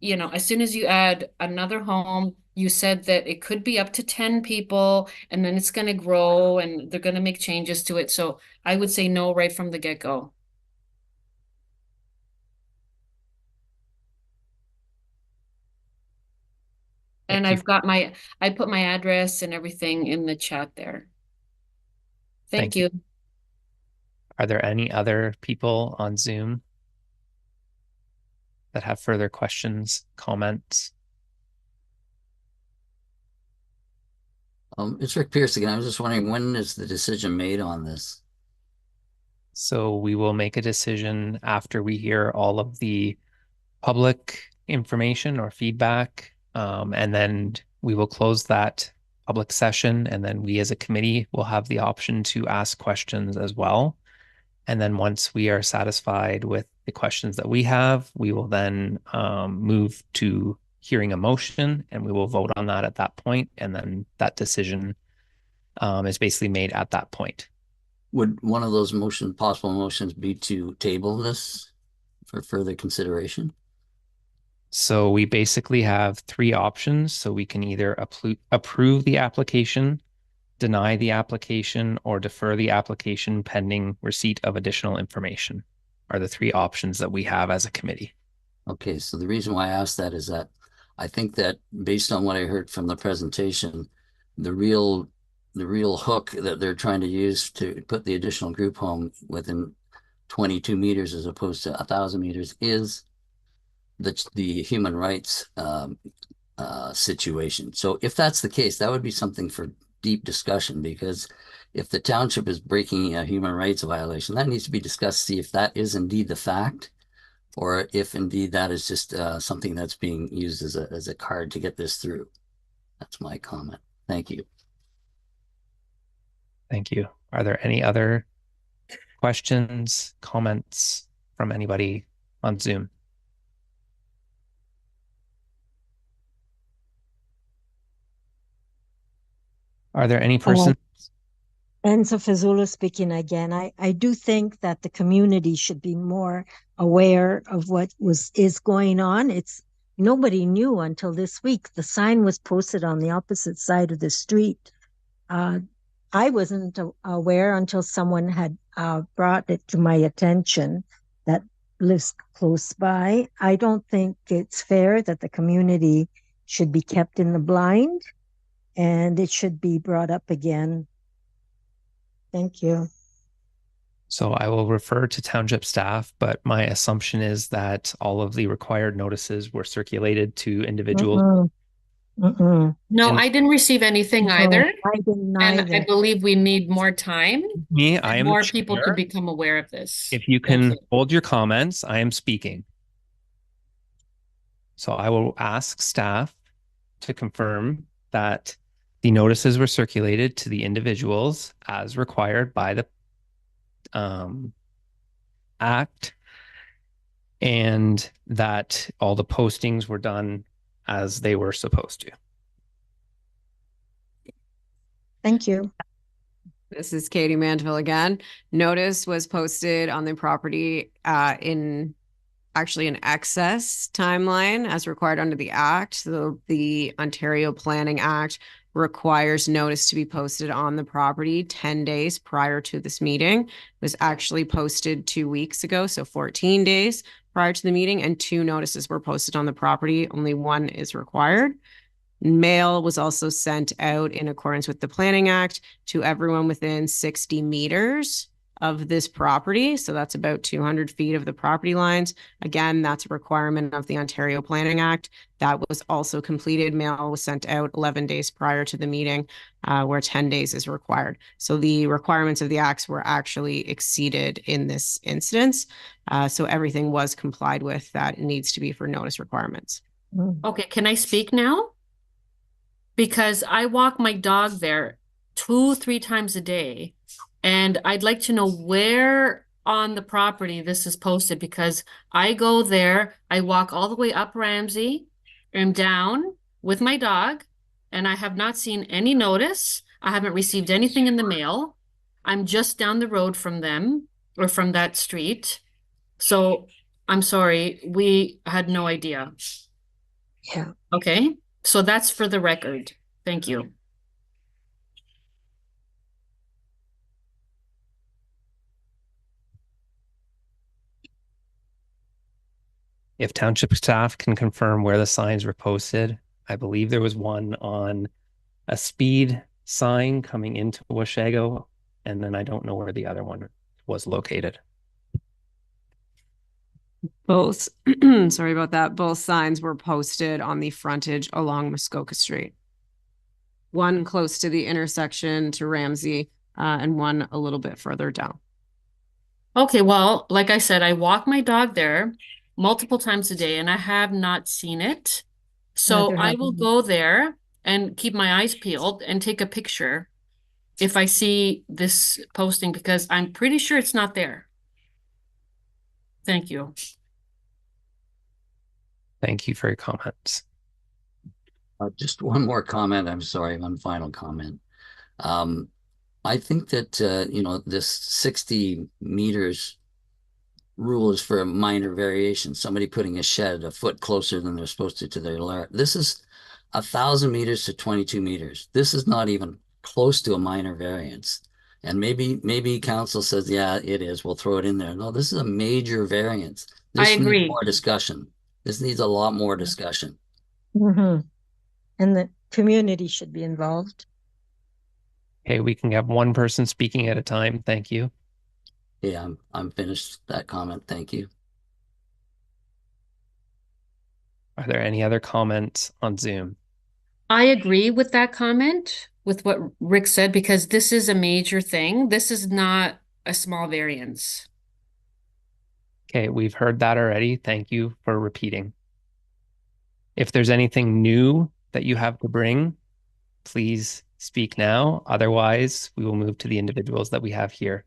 you know, as soon as you add another home, you said that it could be up to 10 people, and then it's going to grow and they're going to make changes to it. So I would say no right from the get-go. And I've got I put my address and everything in the chat there. Thank you. Are there any other people on Zoom that have further questions, comments? It's Rick Pierce again. I was just wondering, when is the decision made on this? So we will make a decision after we hear all of the public information or feedback, and then we will close that public session, and then we as a committee will have the option to ask questions as well. And then once we are satisfied with the questions that we have, we will then move to hearing a motion, and we will vote on that at that point. And then that decision is basically made at that point. Would one of those possible motions be to table this for further consideration? So we basically have 3 options. So we can either approve the application, deny the application, or defer the application pending receipt of additional information are the 3 options that we have as a committee. Okay, so the reason why I asked that is that I think that based on what I heard from the presentation, the real hook that they're trying to use to put the additional group home within 22 meters as opposed to 1,000 meters is the human rights situation. So if that's the case, that would be something for deep discussion, because if the township is breaking a human rights violation, that needs to be discussed, see if that is indeed the fact, or if indeed that is just something that's being used as a card to get this through. That's my comment. Thank you. Thank you. Are there any other questions, comments from anybody on Zoom? Are there any persons? Enzo Fazzulo speaking again. I do think that the community should be more aware of what is going on. Nobody knew until this week. The sign was posted on the opposite side of the street. I wasn't aware until someone had brought it to my attention that lives close by. I don't think it's fair that the community should be kept in the blind, and it should be brought up again. Thank you. So I will refer to township staff, but my assumption is that all of the required notices were circulated to individuals. No, I didn't receive anything either. I didn't and either. I believe we need more time. I am more people to become aware of this. If you can hold your comments, I am speaking. So I will ask staff to confirm that the notices were circulated to the individuals as required by the Act, and that all the postings were done as they were supposed to. Thank you. This is Katie Mandeville again. Notice was posted on the property in an excess timeline as required under the Act. So the Ontario Planning Act requires notice to be posted on the property 10 days prior to this meeting. It was actually posted 2 weeks ago, so 14 days prior to the meeting, and 2 notices were posted on the property. Only 1 is required. Mail was also sent out in accordance with the Planning Act to everyone within 60 meters of this property. So that's about 200 feet of the property lines. Again, that's a requirement of the Ontario Planning Act. That was also completed. Mail was sent out 11 days prior to the meeting, where 10 days is required. So the requirements of the acts were actually exceeded in this instance. So everything was complied with that needs to be for notice requirements. Okay, can I speak now? Because I walk my dog there 2-3 times a day. And I'd like to know where on the property this is posted, because I go there, I walk all the way up Ramsay and down with my dog, and I have not seen any notice. I haven't received anything in the mail. I'm just down the road from them or from that street. So I'm sorry, we had no idea. Yeah. Okay, so that's for the record. Thank you. If township staff can confirm where the signs were posted, I believe there was one on a speed sign coming into Washago, and then I don't know where the other one was located. Both, sorry about that. Both signs were posted on the frontage along Muskoka Street. One close to the intersection to Ramsay, and one a little bit further down. Okay, well, like I said, I walk my dog there multiple times a day and I have not seen it. So I will go there and keep my eyes peeled and take a picture if I see this posting, because I'm pretty sure it's not there. Thank you. Thank you for your comments. Just one more comment. I'm sorry, one final comment. I think that, this 60 meters rule is for a minor variation. Somebody putting a shed a foot closer than they're supposed to their lair. This is 1,000 meters to 22 meters. This is not even close to a minor variance. And maybe council says, yeah, it is. We'll throw it in there. No, this is a major variance. This I agree. needs more discussion. This needs a lot more discussion. Mm-hmm. And the community should be involved. Okay, we can have one person speaking at a time. Thank you. Yeah, I'm finished that comment. Thank you. Are there any other comments on Zoom? I agree with that comment, with what Rick said, because this is a major thing. This is not a small variance. Okay, we've heard that already. Thank you for repeating. If there's anything new that you have to bring, please speak now. Otherwise, we will move to the individuals that we have here.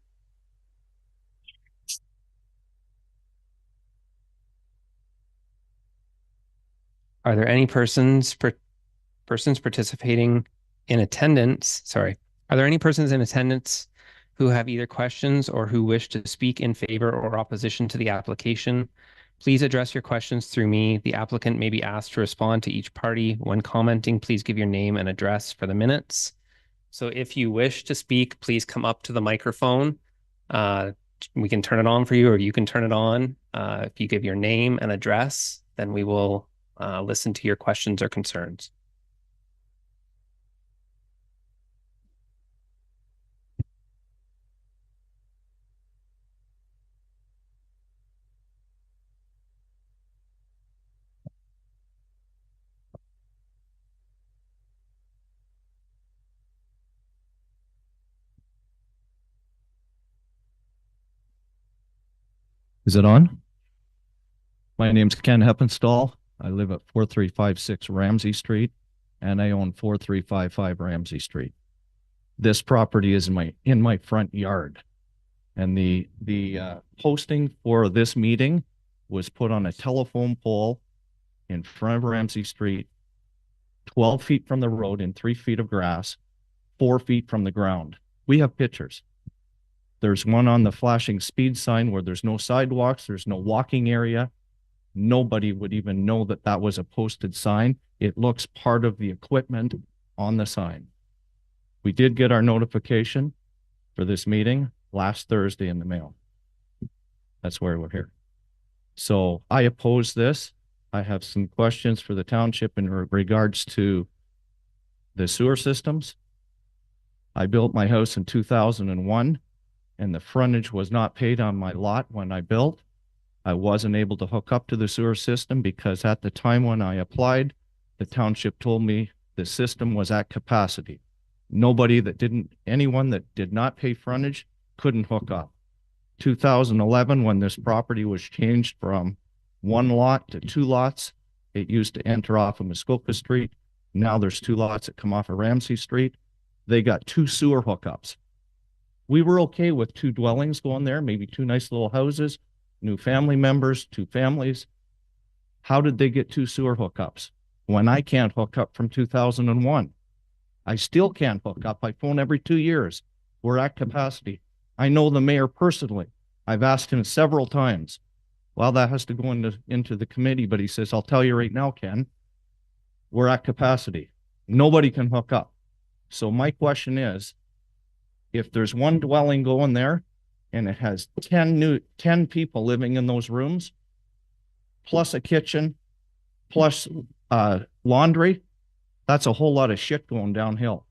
Are there any persons participating in attendance? Sorry. Are there any persons in attendance who have either questions or who wish to speak in favor or opposition to the application? Please address your questions through me. The applicant may be asked to respond to each party. When commenting, please give your name and address for the minutes. So if you wish to speak, please come up to the microphone. We can turn it on for you, or you can turn it on. If you give your name and address, then we will listen to your questions or concerns. Is it on? My name's Ken Heppenstall. I live at 4356 Ramsay Street, and I own 4355 Ramsay Street. This property is in my front yard, and the posting for this meeting was put on a telephone pole in front of Ramsay Street, 12 feet from the road in 3 feet of grass, 4 feet from the ground. We have pictures. There's one on the flashing speed sign where there's no sidewalks, there's no walking area. Nobody would even know that that was a posted sign. It looks part of the equipment on the sign. We did get our notification for this meeting last Thursday in the mail. That's why we're here. So I oppose this. I have some questions for the township in regards to The sewer systems, I built my house in 2001 and the frontage was not paid on my lot when I built. I wasn't able to hook up to the sewer system because at the time when I applied, the township told me the system was at capacity. Anyone that did not pay frontage couldn't hook up. 2011, when this property was changed from 1 lot to 2 lots, it used to enter off of Muskoka Street. Now there's 2 lots that come off of Ramsay Street. They got 2 sewer hookups. We were okay with 2 dwellings going there, maybe 2 nice little houses, new family members, 2 families. How did they get 2 sewer hookups when I can't hook up from 2001? I still can't hook up. I phone every 2 years. We're at capacity. I know the mayor personally. I've asked him several times. Well, that has to go into the committee, but he says, I'll tell you right now, Ken, we're at capacity. Nobody can hook up. So my question is, if there's 1 dwelling going there and it has 10 people living in those rooms, plus a kitchen, plus laundry, that's a whole lot of shit going downhill.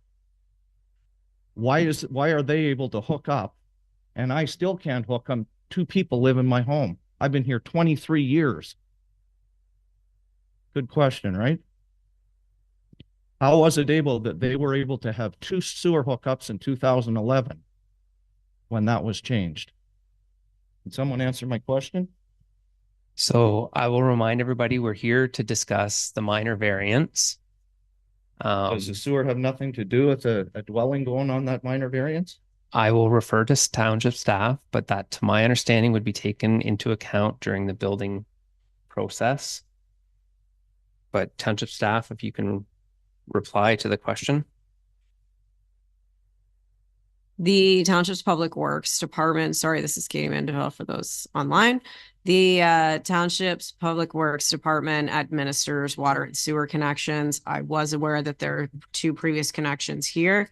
Why are they able to hook up and I still can't hook them? 2 people live in my home. I've been here 23 years. Good question, right? How was it that they were able to have 2 sewer hookups in 2011 when that was changed? Can someone answer my question? So I will remind everybody we're here to discuss the minor variance. Does the sewer have nothing to do with a dwelling going on that minor variance? I will refer to township staff, but that, to my understanding, would be taken into account during the building process. But township staff, if you can reply to the question. The Township's Public Works Department, sorry, this is Katie Mandeville for those online. The Township's Public Works Department administers water and sewer connections. I was aware that there are 2 previous connections here.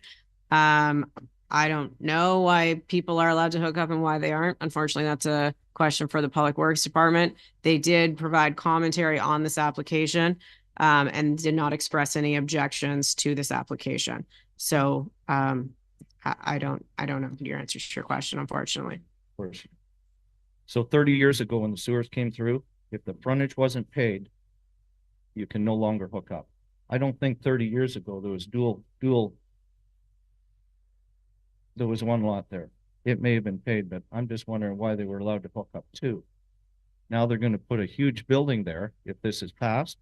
I don't know why people are allowed to hook up and why they aren't. Unfortunately, that's a question for the Public Works Department. They did provide commentary on this application and did not express any objections to this application. So I don't know your answer to your question, unfortunately. Of course. So 30 years ago when the sewers came through, if the frontage wasn't paid, you can no longer hook up. I don't think 30 years ago there was there was 1 lot there. It may have been paid, but I'm just wondering why they were allowed to hook up 2. Now they're going to put a huge building there, if this is passed,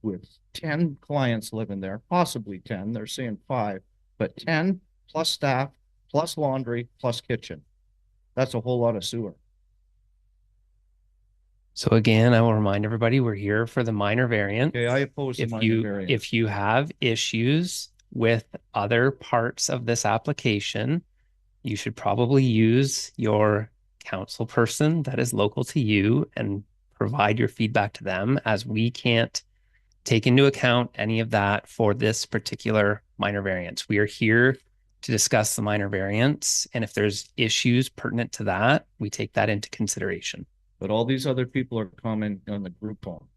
with 10 clients living there, possibly 10. They're saying 5, but 10 plus staff, plus laundry, plus kitchen. That's a whole lot of sewer. So again, I will remind everybody we're here for the minor variance. Okay, I oppose the minor variance. If you have issues with other parts of this application, you should probably use your council person that is local to you and provide your feedback to them, as we can't take into account any of that for this particular minor variance. We are here to discuss the minor variance, and if there's issues pertinent to that, we take that into consideration. But all these other people are commenting on the group home.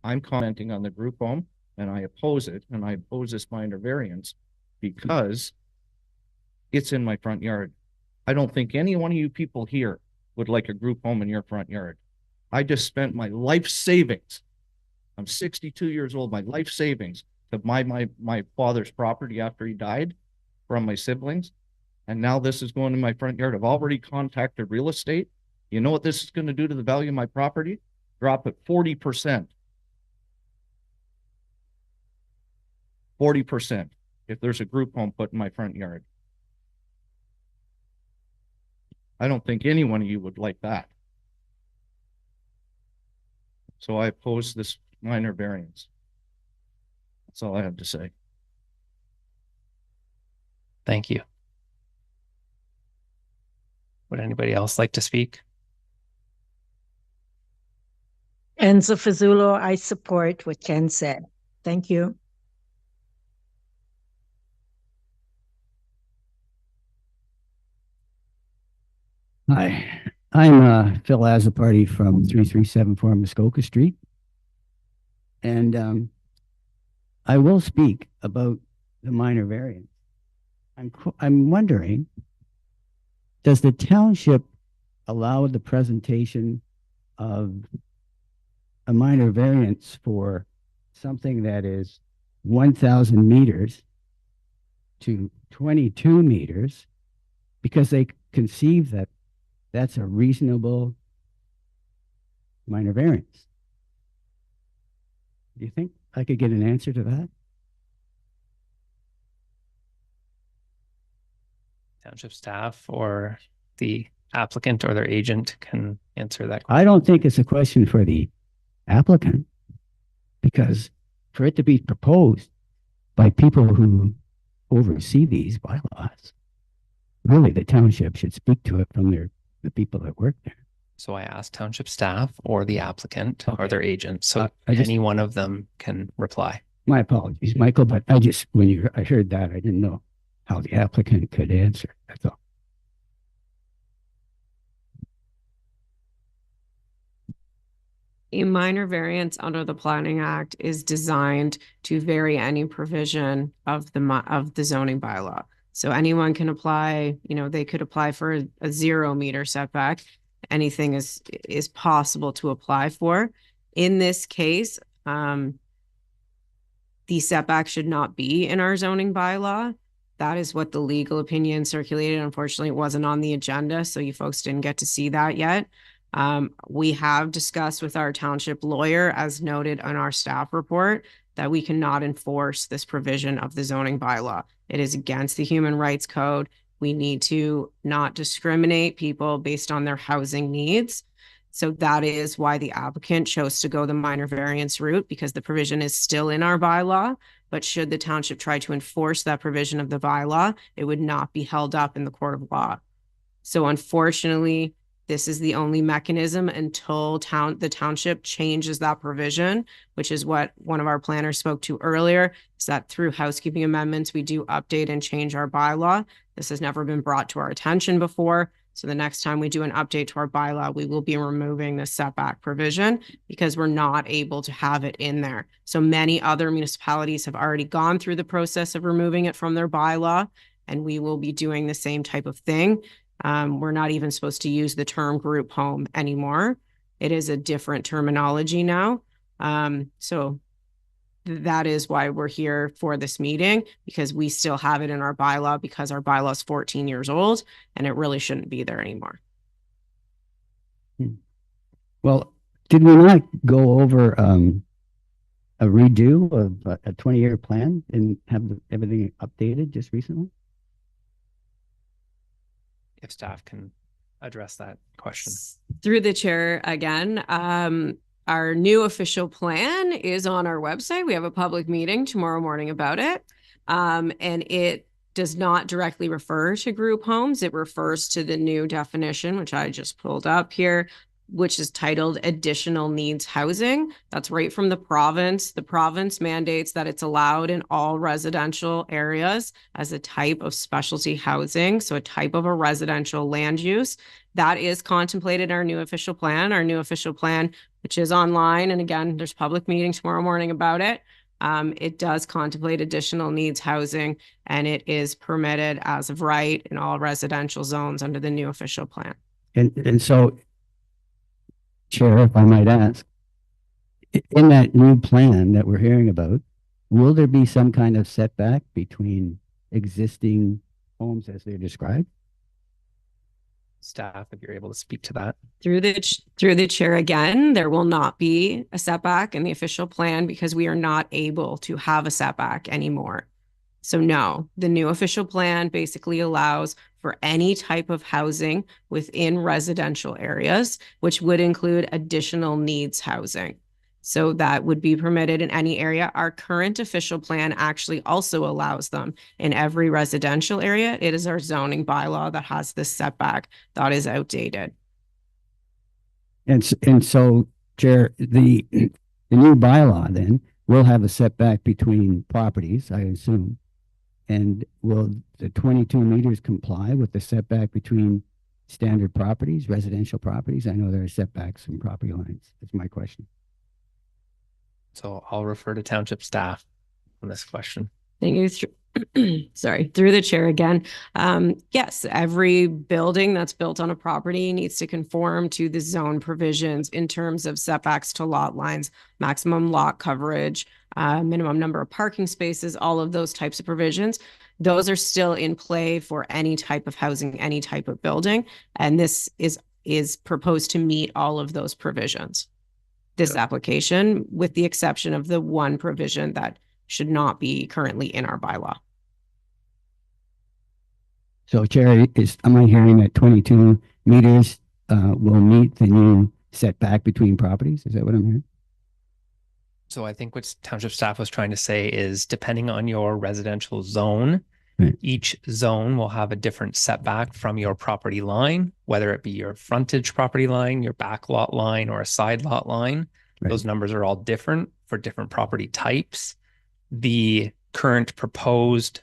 I'm commenting on the group home, and I oppose it, and I oppose this minor variance because it's in my front yard. I don't think any one of you people here would like a group home in your front yard. I just spent my life savings. I'm 62 years old, my life savings to buy my father's property after he died from my siblings. And now this is going in my front yard. I've already contacted real estate. You know what this is going to do to the value of my property? Drop it 40%. 40% if there's a group home put in my front yard. I don't think any one of you would like that. So I oppose this minor variance. That's all I have to say. Thank you. Would anybody else like to speak? Enzo Fazzulo, I support what Ken said. Thank you. Hi, I'm Phil Azzaparty from 3374 Muskoka Street. And I will speak about the minor variance. I'm wondering, does the township allow the presentation of a minor variance for something that is 1,000 meters to 22 meters because they conceive that that's a reasonable minor variance? Do you think I could get an answer to that? Township staff or the applicant or their agent can answer that question. I don't think it's a question for the applicant, because for it to be proposed by people who oversee these bylaws, really the township should speak to it from the people that work there. So I asked township staff or the applicant or their agent. So just, any one of them can reply. My apologies, Michael, but I just, I heard that, I didn't know how the applicant could answer. That's all. A minor variance under the Planning Act is designed to vary any provision of the zoning bylaw. So anyone can apply, they could apply for a 0 meter setback. Anything is possible to apply for. In this case, the setback should not be in our zoning bylaw. That is what the legal opinion circulated. Unfortunately, it wasn't on the agenda, so you folks didn't get to see that yet. We have discussed with our township lawyer, as noted on our staff report, that we cannot enforce this provision of the zoning bylaw. It is against the Human Rights Code. We need to not discriminate people based on their housing needs. So that is why the applicant chose to go the minor variance route, because the provision is still in our bylaw. But should the township try to enforce that provision of the bylaw, it would not be held up in the court of law. So unfortunately, this is the only mechanism until the township changes that provision, which is what one of our planners spoke to earlier, is that through housekeeping amendments, we do update and change our bylaw. This has never been brought to our attention before. So the next time we do an update to our bylaw, we will be removing the setback provision because we're not able to have it in there. So many other municipalities have already gone through the process of removing it from their bylaw, and we will be doing the same type of thing. We're not even supposed to use the term group home anymore. It is a different terminology now. So that is why we're here for this meeting, because we still have it in our bylaw, because our bylaw is 14 years old and it really shouldn't be there anymore. Well, did we not go over a redo of a 20-year plan and have everything updated just recently? If staff can address that question. Through the chair again, our new official plan is on our website. We have a public meeting tomorrow morning about it. And it does not directly refer to group homes. It refers to the new definition, which I just pulled up here, which is titled additional needs housing. That's right from the province. The province mandates that it's allowed in all residential areas as a type of specialty housing, so a type of a residential land use. That is contemplated in our new official plan. Our new official plan, which is online, and again, there's public meeting tomorrow morning about it. It does contemplate additional needs housing, and it is permitted as of right in all residential zones under the new official plan. And so, Chair, if I might ask, in that new plan that we're hearing about, will there be some kind of setback between existing homes as they're described? Staff, if you're able to speak to that. Through the chair again, there will not be a setback in the official plan because we are not able to have a setback anymore. So no, the new official plan basically allows for any type of housing within residential areas, which would include additional needs housing. So that would be permitted in any area. Our current official plan actually also allows them in every residential area. It is our zoning bylaw that has this setback that is outdated. And so, Chair, the new bylaw then will have a setback between properties, I assume. And will the 22 meters comply with the setback between standard properties, residential properties? I know there are setbacks from property lines. That's my question. So I'll refer to township staff on this question. Thank you. sorry, through the chair again. Yes, every building that's built on a property needs to conform to the zone provisions in terms of setbacks to lot lines, maximum lot coverage, minimum number of parking spaces, all of those types of provisions. Those are still in play for any type of housing, any type of building. And this is proposed to meet all of those provisions. This application, with the exception of the one provision that should not be currently in our bylaw. So, Chair, am I hearing that 22 meters will meet the new setback between properties? Is that what I'm hearing? So I think what township staff was trying to say is, depending on your residential zone, right, each zone will have a different setback from your property line, whether it be your frontage property line, your back lot line, or a side lot line. right. Those numbers are all different for different property types. The proposed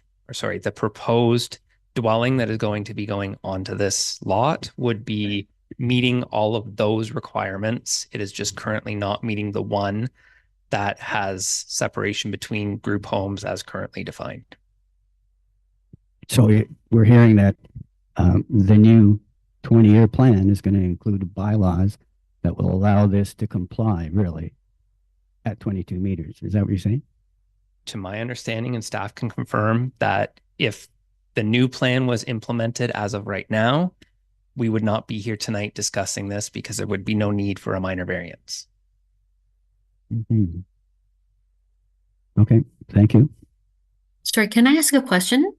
dwelling that is going to be going onto this lot would be meeting all of those requirements. It is just currently not meeting the one that has separation between group homes as currently defined. So we're hearing that the new 20-year plan is going to include bylaws that will allow this to comply, really, at 22 meters. Is that what you're saying? To my understanding, and staff can confirm, that if the new plan was implemented as of right now, we would not be here tonight discussing this because there would be no need for a minor variance. Mm-hmm. Okay, thank you. Sorry, can I ask a question?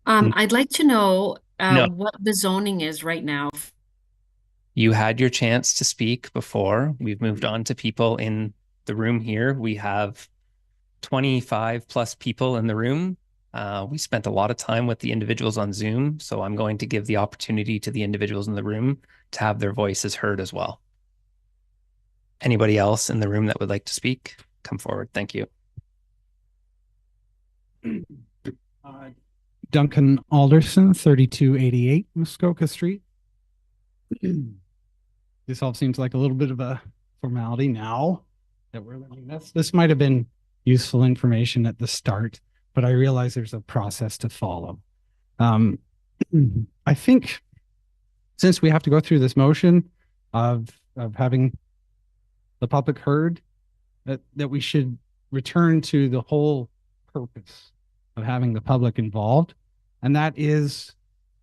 I'd like to know No. what the zoning is right now. You had your chance to speak before. We've moved on to people in the room here. We have 25 plus people in the room. We spent a lot of time with the individuals on Zoom, so I'm going to give the opportunity to the individuals in the room to have their voices heard as well. Anybody else in the room that would like to speak, come forward. Thank you. Duncan Alderson, 3288 Muskoka Street. This all seems like a little bit of a formality now that we're learning this. This might have been useful information at the start, but I realize there's a process to follow. I think since we have to go through this motion of having the public heard, that we should return to the whole purpose of having the public involved. And that is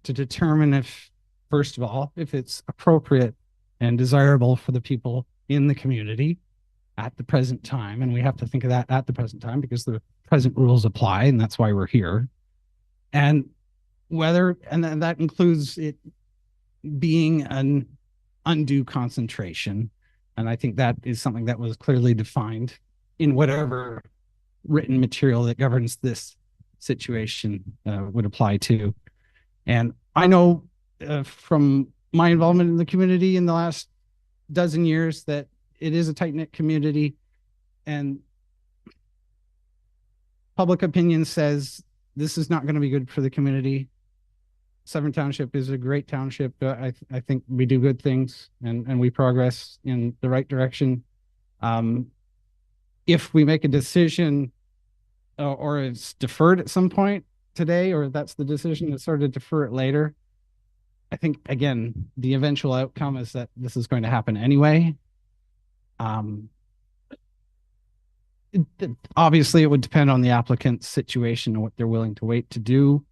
to determine if, first of all, if it's appropriate and desirable for the people in the community at the present time. And we have to think of that at the present time because the present rules apply, and that's why we're here. And whether, and that includes it being an undue concentration. And I think that is something that was clearly defined in whatever written material that governs this situation would apply to. And I know from my involvement in the community in the last dozen years that it is a tight-knit community, and public opinion says this is not going to be good for the community. Severn Township is a great township. I think we do good things and we progress in the right direction. If we make a decision or it's deferred at some point today, or that's the decision to sort of defer it later, I think, again, the eventual outcome is that this is going to happen anyway. Obviously, it would depend on the applicant's situation and what they're willing to wait to do.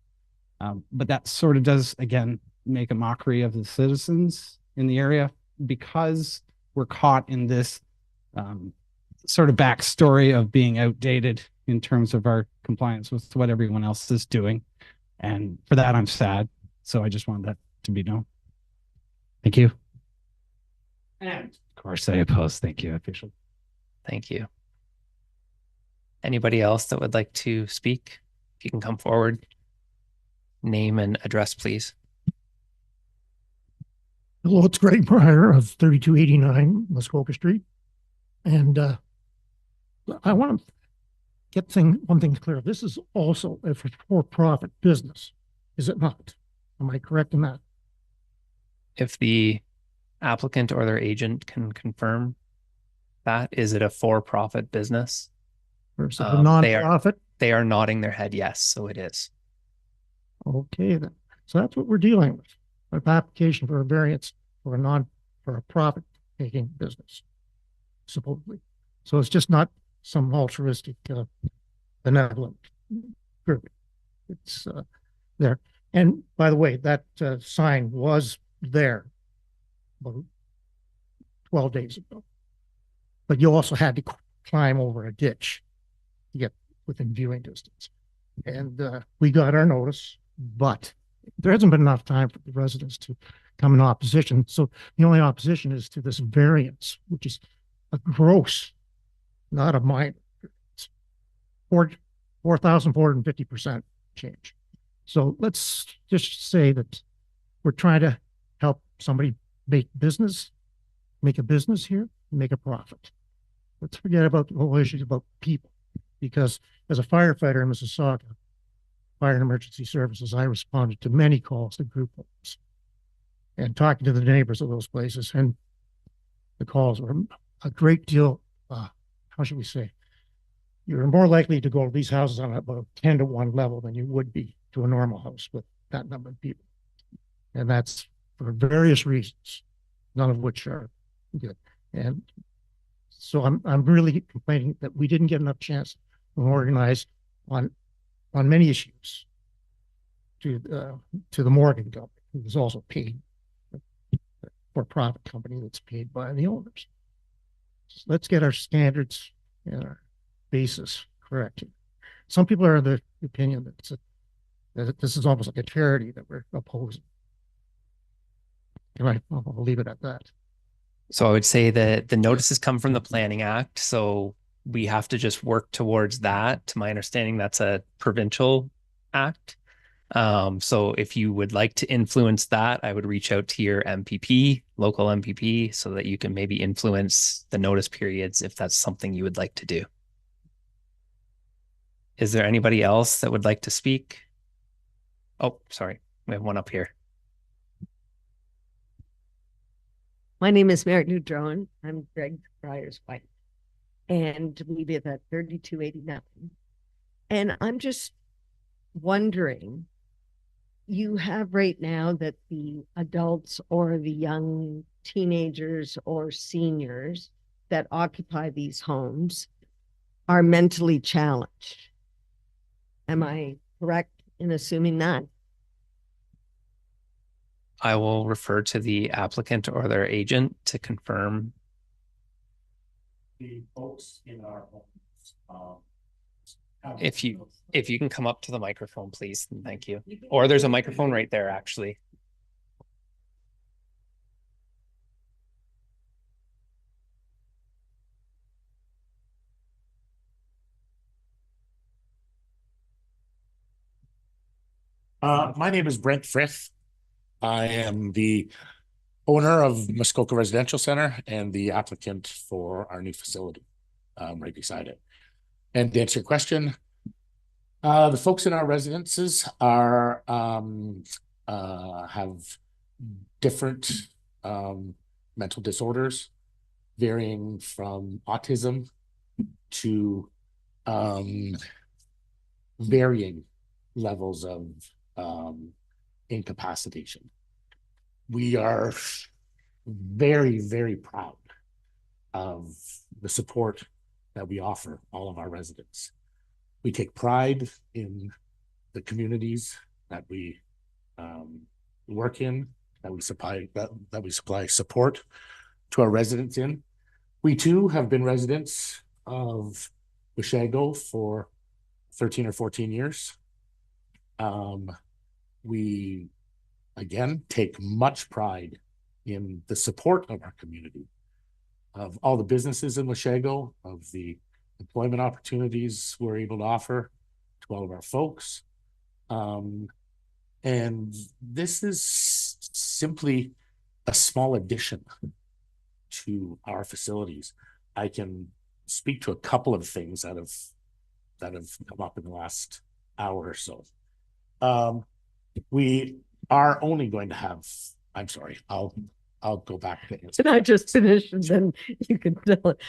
But that sort of does, again, make a mockery of the citizens in the area because we're caught in this sort of backstory of being outdated in terms of our compliance with what everyone else is doing. And for that, I'm sad. So I just wanted that to be known. Thank you. And of course, I oppose. Thank you, official. Thank you. Anybody else that would like to speak? If you can come forward, name and address, please. Hello, it's Greg Pryor of 3289 Muskoka Street. And I want to get one thing clear. This is also a for-profit business, is it not? Am I correct in that? If the applicant or their agent can confirm that, is it a for-profit business? Versus a They nonprofit? they are nodding their head yes, so it is. Okay, then. So that's what we're dealing with. An application for a variance for a profit-making business, supposedly. So it's just not some altruistic, benevolent group. It's there. And by the way, that sign was there about 12 days ago. But you also had to climb over a ditch to get within viewing distance. And we got our notice, but there hasn't been enough time for the residents to come in opposition. So the only opposition is to this variance, which is a gross, not a minor. It's 4,450% change. So let's just say that we're trying to help somebody make a business here, make a profit. Let's forget about the whole issue about people, because as a firefighter in Mississauga, Fire and Emergency Services, I responded to many calls to group homes and talking to the neighbors of those places. And the calls were a great deal, how should we say? You're more likely to go to these houses on about 10-to-1 level than you would be to a normal house with that number of people. And that's for various reasons, none of which are good. And so I'm really complaining that we didn't get enough chance to organize on many issues to the Morgan company, who is also paid for a profit company that's paid by the owners. So let's get our standards and our basis correct. Some people are of the opinion that this is almost like a charity that we're opposing. I'll leave it at that. So I would say that the notices come from the Planning Act, so we have to just work towards that. To my understanding, that's a provincial act. So if you would like to influence that, I would reach out to your MPP, local MPP, so that you can maybe influence the notice periods if that's something you would like to do. Is there anybody else that would like to speak? Oh, sorry. We have one up here. My name is Mary Drone. I'm Greg Breyer's wife. And we live at 3289. And I'm just wondering, you have right now that the adults or the young teenagers or seniors that occupy these homes are mentally challenged. Am I correct in assuming that? I will refer to the applicant or their agent to confirm. The folks in our homes, If you can come up to the microphone, please, and thank you. Or there's a microphone right there, actually. My name is Brent Frith. I am the owner of Muskoka Residential Center and the applicant for our new facility, right beside it. And to answer your question, the folks in our residences are have different mental disorders, varying from autism to varying levels of incapacitation. We are very, very proud of the support that we offer all of our residents. We take pride in the communities that we work in, that we supply support to our residents in. We too have been residents of Washego for 13 or 14 years. We again take much pride in the support of our community, of all the businesses in Washego, of the employment opportunities we're able to offer to all of our folks. And this is simply a small addition to our facilities. I can speak to a couple of things that have come up in the last hour or so. We are only going to have, I'm sorry, I'll go back to answer. Can I just finish and then you can tell it?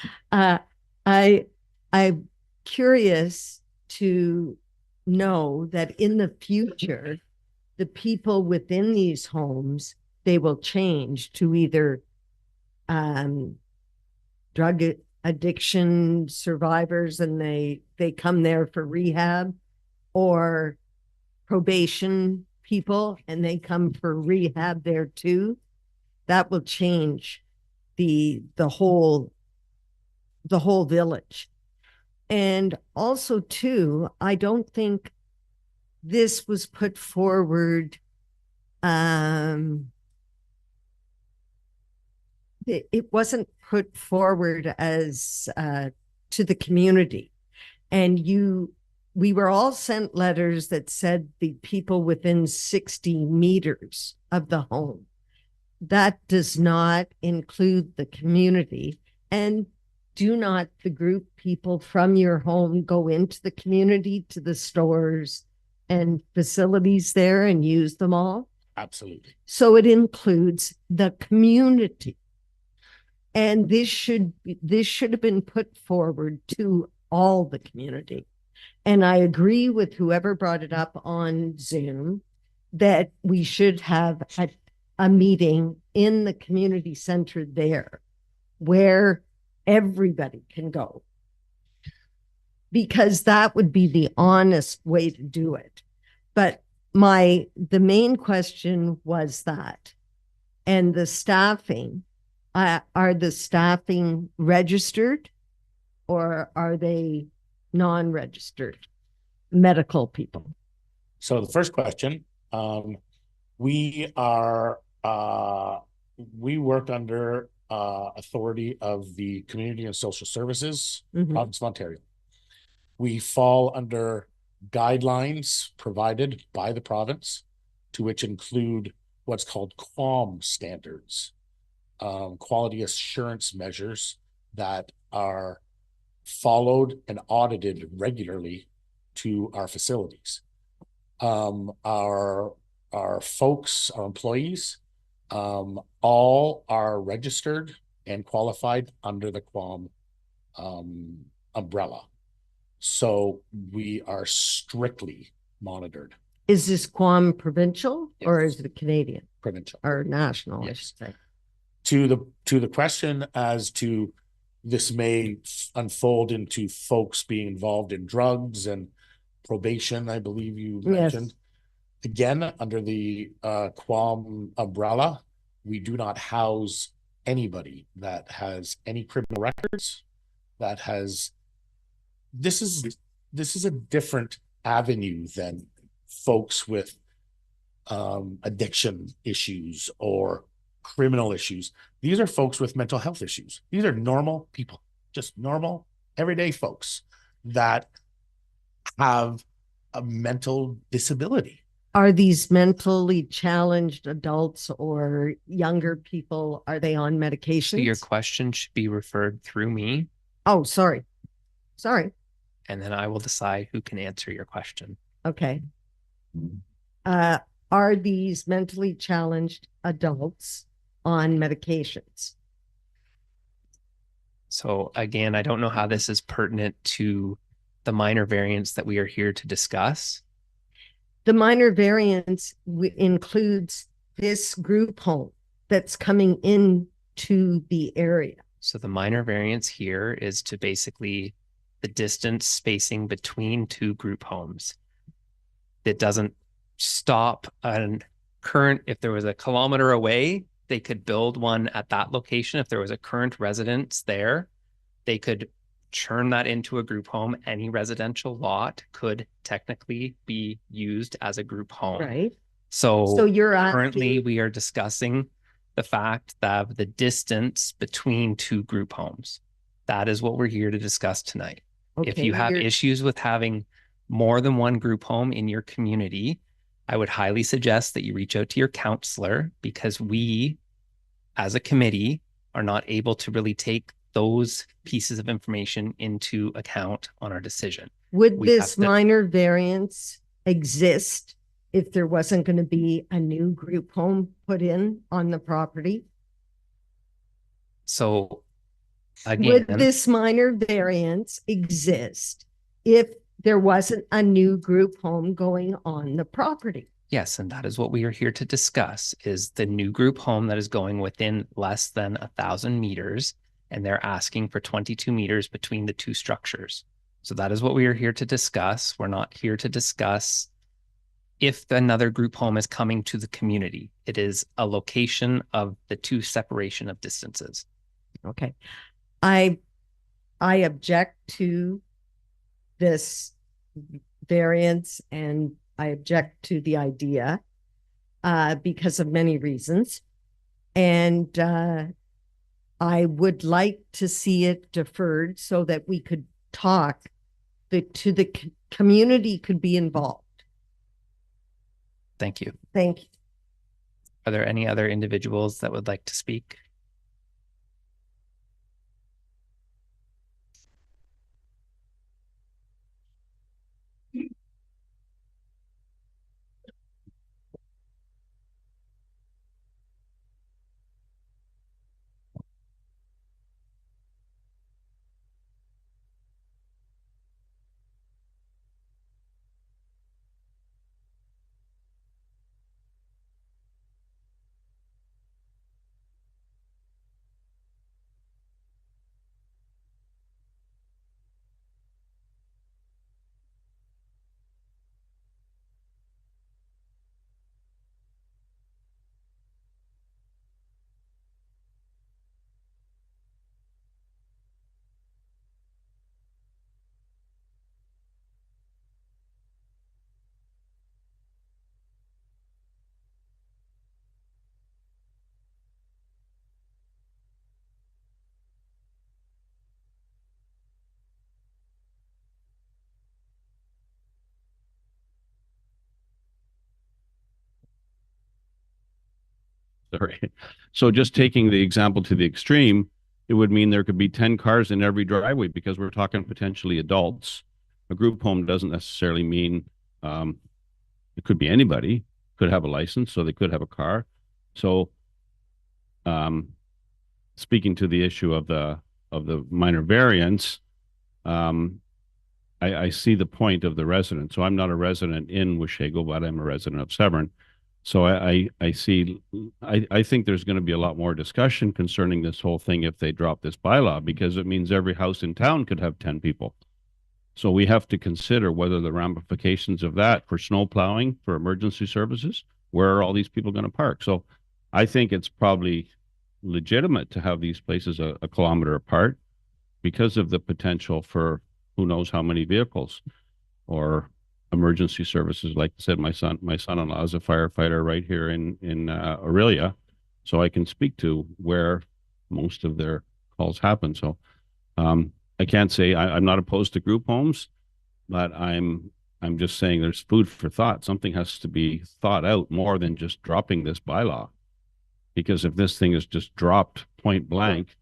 I curious to know that in the future, the people within these homes, they will change to either drug addiction survivors and they come there for rehab, or probation people and they come for rehab there too. That will change the whole village. And also too, I don't think this was put forward. It wasn't put forward as to the community. And we were all sent letters that said the people within 60 meters of the home. That does not include the community. And do not the group people from your home go into the community to the stores and facilities there and use them all? Absolutely. So it includes the community. And this should have been put forward to all the community. And I agree with whoever brought it up on Zoom that we should have a meeting in the community center there where everybody can go, because that would be the honest way to do it. But the main question was that, and the staffing, are the staffing registered or are they non-registered medical people? So the first question, we work under authority of the Community and Social Services, Province of Ontario. We fall under guidelines provided by the province, to which include what's called QAM standards, quality assurance measures that are followed and audited regularly to our facilities. Our folks, our employees, all are registered and qualified under the QAM umbrella. So we are strictly monitored. Is this QAM provincial or is it Canadian? Provincial. Or national, I should say. To the question as to this may unfold into folks being involved in drugs and probation, I believe you mentioned. Again, under the QAM umbrella, we do not house anybody that has any criminal records, that has, this is a different avenue than folks with addiction issues or criminal issues. These are folks with mental health issues. These are normal people, just normal, everyday folks that have a mental disability. Are these mentally challenged adults or younger people? Are they on medications? So your question should be referred through me. Oh, sorry. And then I will decide who can answer your question. Okay. Are these mentally challenged adults on medications? So again, I don't know how this is pertinent to the minor variance that we are here to discuss. The minor variance includes this group home that's coming into the area. So the minor variance here is to basically the distance spacing between two group homes. It doesn't stop on current, if there was a kilometer away, they could build one at that location. If there was a current residence there, they could churn that into a group home. Any residential lot could technically be used as a group home. Right. So you're currently we are discussing the fact that the distance between two group homes. That is what we're here to discuss tonight. Okay, if you have issues with having more than one group home in your community, I would highly suggest that you reach out to your counselor, because we, as a committee, are not able to really take those pieces of information into account on our decision. Would this minor variance exist if there wasn't going to be a new group home put in on the property? So again, would this minor variance exist if there wasn't a new group home going on the property. Yes, and that is what we are here to discuss, is the new group home that is going within less than 1,000 meters, and they're asking for 22 meters between the two structures. So that is what we are here to discuss. We're not here to discuss if another group home is coming to the community. It is a location of the two separation of distances. Okay. I object to this variance, and I object to the idea because of many reasons. And I would like to see it deferred so that we could talk, the community could be involved. Thank you. Thank you. Are there any other individuals that would like to speak? Sorry. So just taking the example to the extreme, it would mean there could be 10 cars in every driveway because we're talking potentially adults. A group home doesn't necessarily mean it could be anybody, could have a license, so they could have a car. So speaking to the issue of the minor variance, I see the point of the resident. So I'm not a resident in Washego, but I'm a resident of Severn. So I think there's going to be a lot more discussion concerning this whole thing if they drop this bylaw, because it means every house in town could have 10 people. So we have to consider whether the ramifications of that for snow plowing, for emergency services, where are all these people going to park? So I think it's probably legitimate to have these places a kilometer apart because of the potential for who knows how many vehicles or emergency services. Like I said, my son-in-law is a firefighter right here in Aurelia, so I can speak to where most of their calls happen. So I can't say I'm not opposed to group homes, but I'm just saying there's food for thought. Something has to be thought out more than just dropping this bylaw, because if this thing is just dropped point blank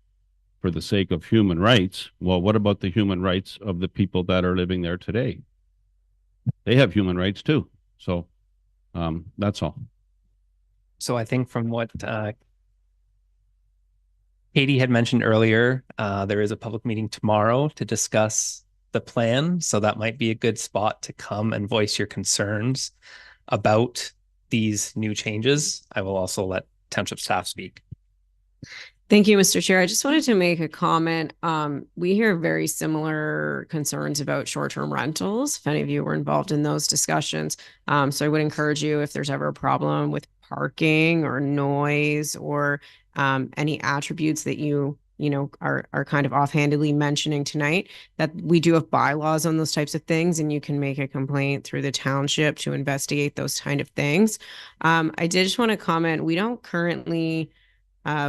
for the sake of human rights, well, what about the human rights of the people that are living there today? They have human rights too. So that's all. So I think from what Katie had mentioned earlier, there is a public meeting tomorrow to discuss the plan. So that might be a good spot to come and voice your concerns about these new changes. I will also let township staff speak. Thank you, Mr. Chair. I just wanted to make a comment. We hear very similar concerns about short-term rentals, if any of you were involved in those discussions. So I would encourage you, if there's ever a problem with parking or noise or any attributes that you are kind of offhandedly mentioning tonight, that we do have bylaws on those types of things, and you can make a complaint through the township to investigate those kind of things. I did just want to comment, we don't currently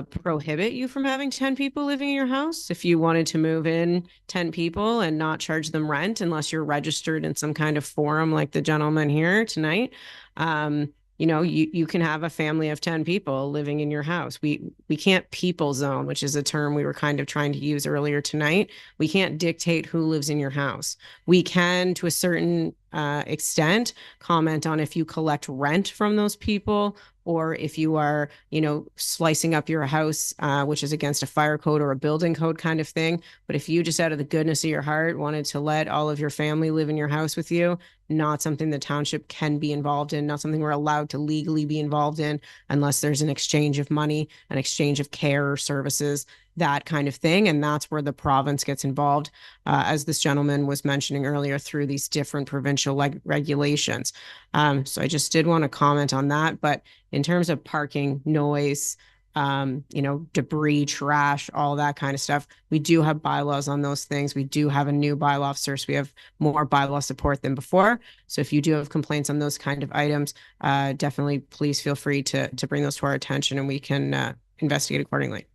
prohibit you from having 10 people living in your house. If you wanted to move in 10 people and not charge them rent unless you're registered in some kind of forum like the gentleman here tonight, you can have a family of 10 people living in your house. We can't people zone, which is a term we were kind of trying to use earlier tonight. We can't dictate who lives in your house. We can, to a certain extent, comment on if you collect rent from those people or if you are, you know, slicing up your house, which is against a fire code or a building code kind of thing. But if you just out of the goodness of your heart wanted to let all of your family live in your house with you, not something the township can be involved in, not something we're allowed to legally be involved in unless there's an exchange of money, an exchange of care or services, that kind of thing. And that's where the province gets involved, as this gentleman was mentioning earlier, through these different provincial regulations. So I just did want to comment on that. But in terms of parking, noise, you know, debris, trash, all that kind of stuff, we do have bylaws on those things. We do have a new bylaw officer, so we have more bylaw support than before. So if you do have complaints on those kind of items, definitely please feel free to bring those to our attention, and we can investigate accordingly.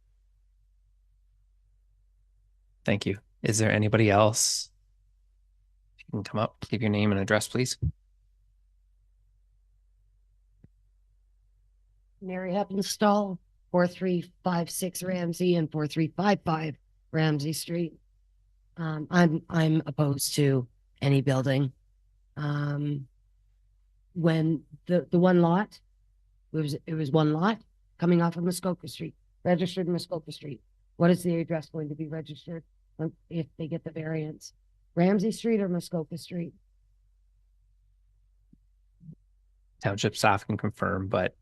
Thank you. Is there anybody else? If you can come up, give your name and address, please. Mary Heppenstall, 4356 Ramsay and 4355 Ramsay Street. I'm opposed to any building. When the one lot, it was one lot coming off of Muskoka Street, registered Muskoka Street. What is the address going to be registered if they get the variance? Ramsay Street or Muskoka Street? Township staff can confirm, but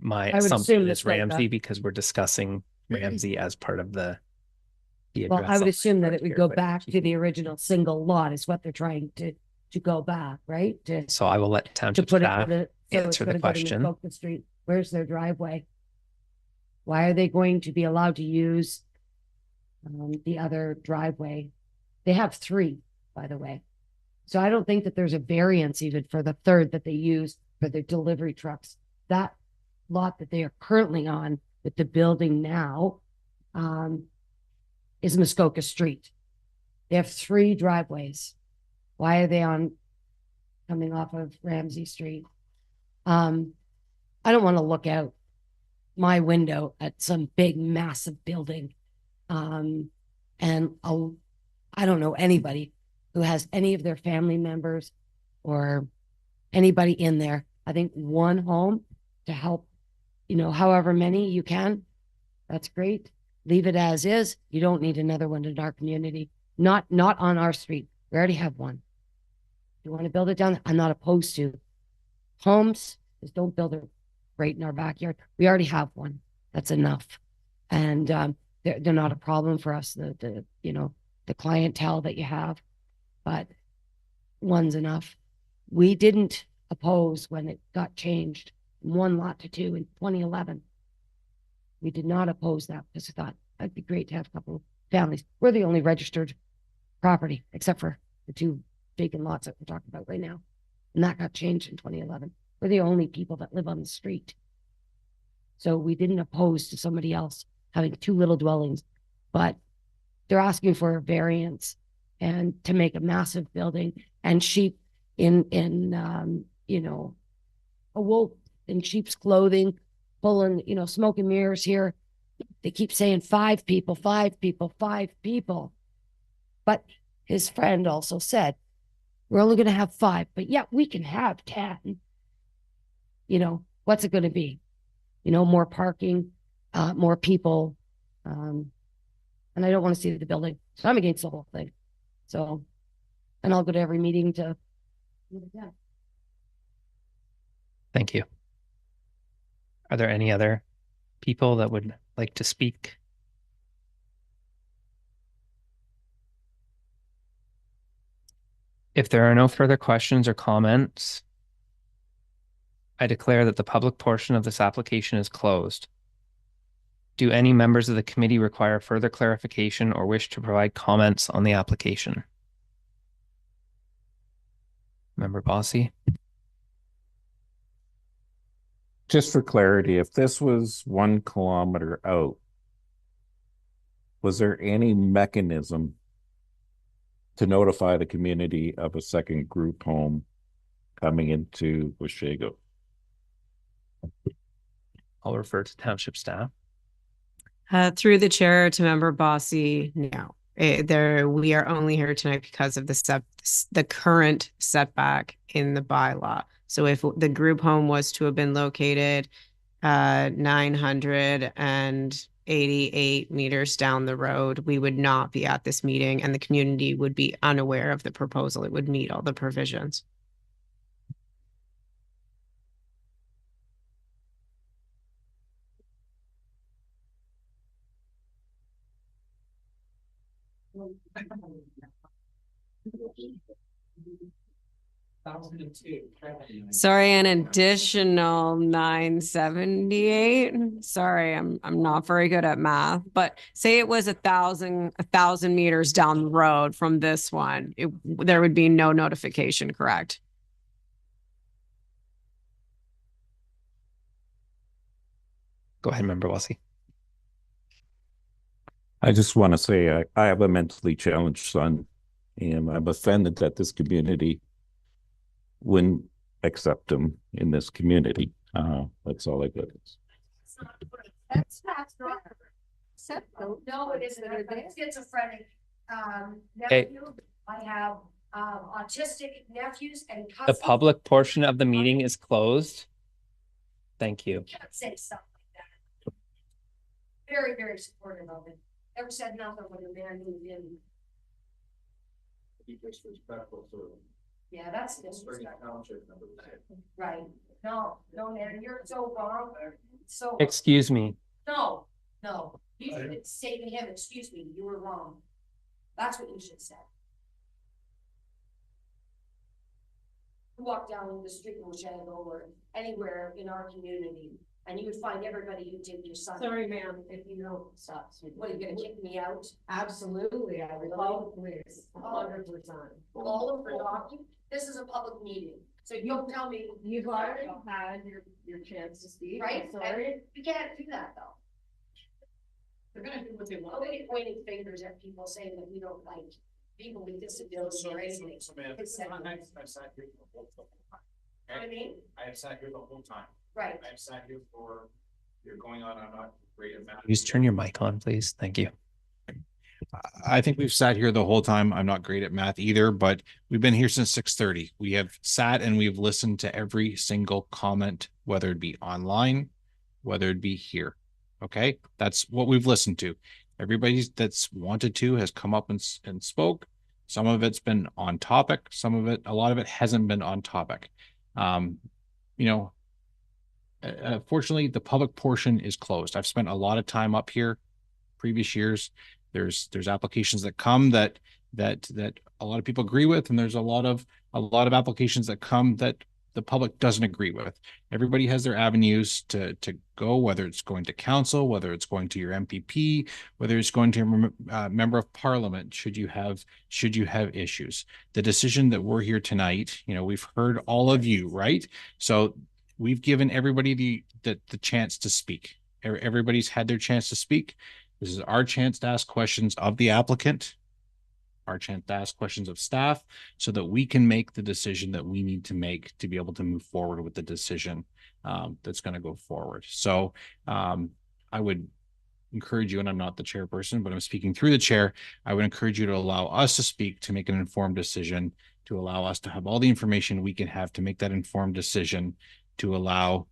my I would assumption assume is Muskoka. Ramsay because we're discussing Ramsay as part of the Well, address. I would on assume that the it would here, go but- back to the original single lot is what they're trying to go back, right? So I will let To township put it staff so it's answer the gonna go to question. Muskoka Street. Where's their driveway? Why are they going to be allowed to use the other driveway? They have 3, by the way. So I don't think that there's a variance even for the third that they use for their delivery trucks. That lot that they are currently on with the building now is Muskoka Street. They have 3 driveways. Why are they coming off of Ramsay Street? I don't want to look out my window at some big, massive building. And I don't know anybody who has any of their family members or anybody in there. I think one home to help, you know, however many you can, that's great. Leave it as is. You don't need another one in our community. Not on our street. We already have one. If you want to build it down, I'm not opposed to. Homes, just don't build it right in our backyard. We already have one. That's enough. And they're not a problem for us, the you know, the clientele that you have, but one's enough. We didn't oppose when it got changed from 1 lot to 2 in 2011. We did not oppose that because we thought that'd be great to have a couple of families. We're the only registered property, except for the 2 vacant lots that we're talking about right now. And that got changed in 2011. We're the only people that live on the street. So we didn't oppose to somebody else having 2 little dwellings, but they're asking for a variance and to make a massive building, and sheep in you know, a wolf in sheep's clothing, pulling, you know, smoke and mirrors here. They keep saying 5 people, 5 people, 5 people. But his friend also said, we're only going to have 5, but yeah, we can have 10. You know, what's it going to be? You know, more parking, more people. And I don't want to see the building. So I'm against the whole thing. So, and I'll go to every meeting to. Thank you. Are there any other people that would like to speak? If there are no further questions or comments, I declare that the public portion of this application is closed. Do any members of the committee require further clarification or wish to provide comments on the application? Member Bossy? Just for clarity, if this was 1 kilometer out, was there any mechanism to notify the community of a second group home coming into Washego? I'll refer to township staff. Through the chair to member Bossy, no. We are only here tonight because of the current setback in the bylaw. So if the group home was to have been located 988 meters down the road, we would not be at this meeting and the community would be unaware of the proposal. It would meet all the provisions. Sorry, an additional 978. Sorry, I'm not very good at math, but say it was 1,000 meters down the road from this one, there would be no notification, correct? Go ahead, Member Wellesley. I just want to say I have a mentally challenged son, and I'm offended that this community wouldn't accept him in this community. That's all I got. That's no, it isn't. It's schizophrenic nephew. I have autistic nephews and cousins. The public portion of the meeting is closed. Thank you. You can't say something like that. Very, very supportive of it. Never said nothing when the man moved in. He disrespectful to Yeah, that's disrespectful. Right. No, man, you're so wrong. So Excuse me. no. You should say to him, excuse me, you were wrong. That's what you should say. You walk down the street in Wiggins or anywhere in our community, and you would find everybody who did your son. Sorry, ma'am, if you don't stop. What, are you gonna kick me out? Absolutely, I would call the police. 100%. All of the documents. This is a public meeting, so you don't tell me. You've already had your chance to speak. Right? Sorry. You can't do that though. They're gonna do what they want. Nobody pointing fingers at people saying that we don't like people with disabilities or anything. I've sat here the whole time. Okay? I mean? I have sat here the whole time. Right. I've sat here for, you're going on, I'm not great at math. Please turn your mic on, please. Thank you. I think we've sat here the whole time. I'm not great at math either, but we've been here since 6:30. We have sat and we've listened to every single comment, whether it be online, whether it be here. Okay. That's what we've listened to. Everybody that's wanted to has come up and spoke. Some of it's been on topic. A lot of it hasn't been on topic. Fortunately, the public portion is closed. I've spent a lot of time up here previous years. There's applications that come that a lot of people agree with, and there's a lot of applications that come that the public doesn't agree with. Everybody has their avenues to go, whether it's going to council, whether it's going to your MPP, whether it's going to a member of parliament. Should you have issues, the decision that we're here tonight, we've heard all of you, right? So we've given everybody the chance to speak. Everybody's had their chance to speak. This is our chance to ask questions of the applicant, our chance to ask questions of staff, so that we can make the decision that we need to make to be able to move forward with the decision that's going to go forward. So I would encourage you, and I'm not the chairperson, but I'm speaking through the chair. I would encourage you to allow us to speak, to make an informed decision, to allow us to have all the information we can have to make that informed decision, to allow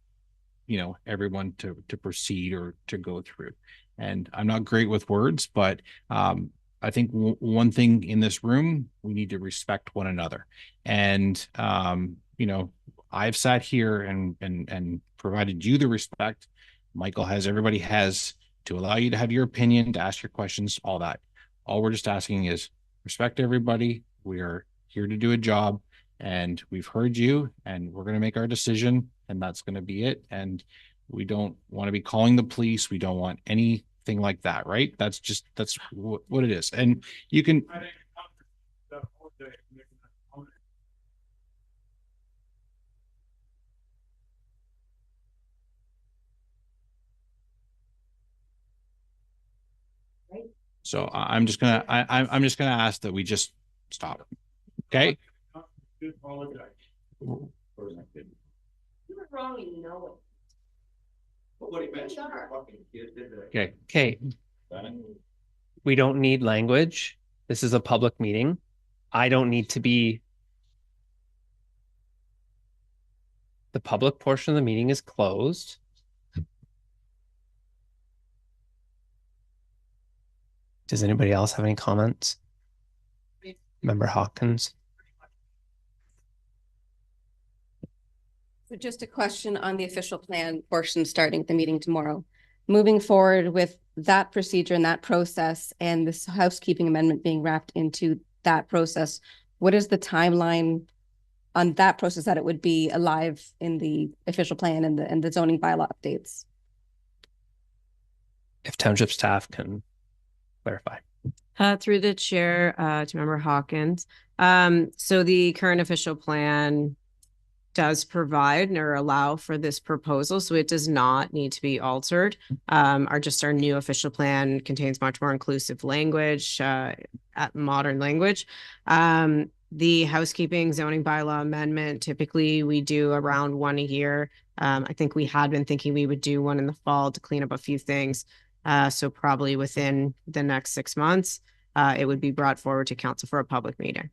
everyone to proceed or to go through. And I'm not great with words, but I think one thing in this room, we need to respect one another. And I've sat here and provided you the respect. Michael has, everybody has, to allow you to have your opinion, to ask your questions, all that. All we're just asking is respect everybody. We are here to do a job, and we've heard you, and we're going to make our decision, and that's going to be it. And we don't want to be calling the police. We don't want anything like that, right? That's what it is. And you can. So I'm just gonna ask that we just stop. Okay. You were wrong and you know it. Okay. We don't need language. This is a public meeting. I don't need to be. The public portion of the meeting is closed. Does anybody else have any comments? Member Hawkins? So just a question on the official plan portion starting the meeting tomorrow. Moving forward with that procedure and that process and this housekeeping amendment being wrapped into that process, what is the timeline on that process that it would be alive in the official plan and the zoning bylaw updates? If township staff can clarify. Through the chair, to Member Hawkins. So the current official plan does provide or allow for this proposal, so it does not need to be altered. Our new official plan contains much more inclusive language, modern language. The housekeeping zoning bylaw amendment, typically we do around one a year. I think we had been thinking we would do one in the fall to clean up a few things. So probably within the next 6 months, it would be brought forward to council for a public meeting.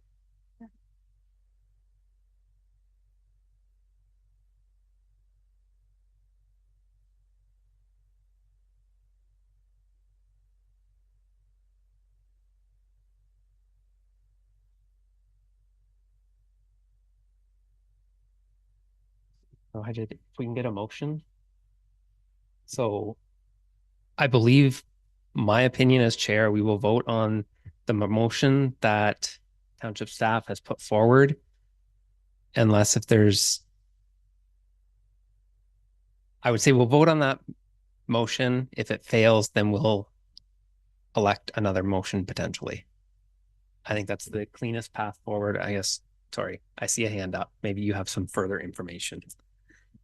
If we can get a motion. So I believe my opinion as chair, we will vote on the motion that township staff has put forward. Unless if there's, I would say we'll vote on that motion. If it fails, then we'll elect another motion potentially. I think that's the cleanest path forward. I guess, sorry, I see a hand up. Maybe you have some further information.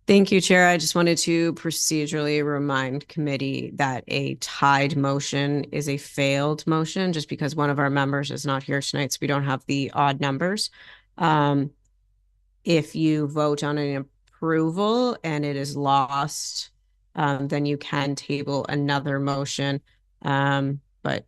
Thank you, Chair. I just wanted to procedurally remind committee that a tied motion is a failed motion just because one of our members is not here tonight, so we don't have the odd numbers. If you vote on an approval and it is lost, then you can table another motion. But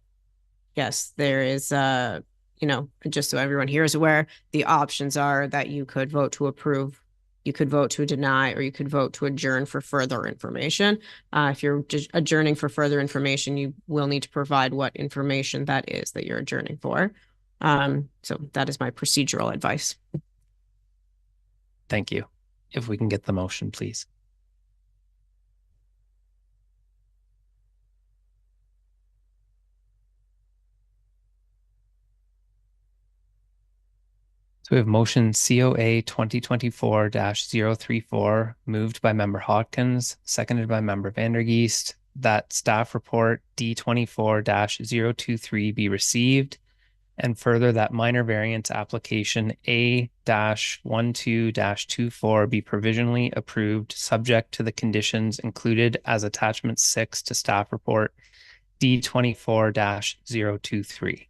yes, there is, just so everyone here is aware, the options are that you could vote to approve, you could vote to deny, or you could vote to adjourn for further information. If you're adjourning for further information, you will need to provide what information that is that you're adjourning for. So that is my procedural advice. Thank you. If we can get the motion, please. So we have motion COA 2024-034 moved by member Hawkins, seconded by member Vandergeest, that staff report D24-023 be received, and further that minor variance application A-12-24 be provisionally approved subject to the conditions included as attachment 6 to staff report D24-023.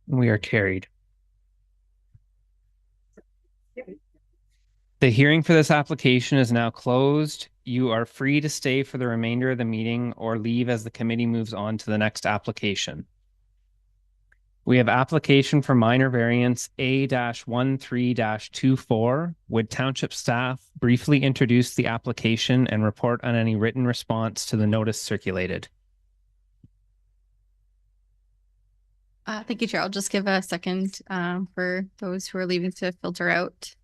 We are carried. The hearing for this application is now closed. You are free to stay for the remainder of the meeting or leave as the committee moves on to the next application. We have application for minor variance A-13-24. Would township staff briefly introduce the application and report on any written response to the notice circulated? Thank you, Chair. I'll just give a second for those who are leaving to filter out.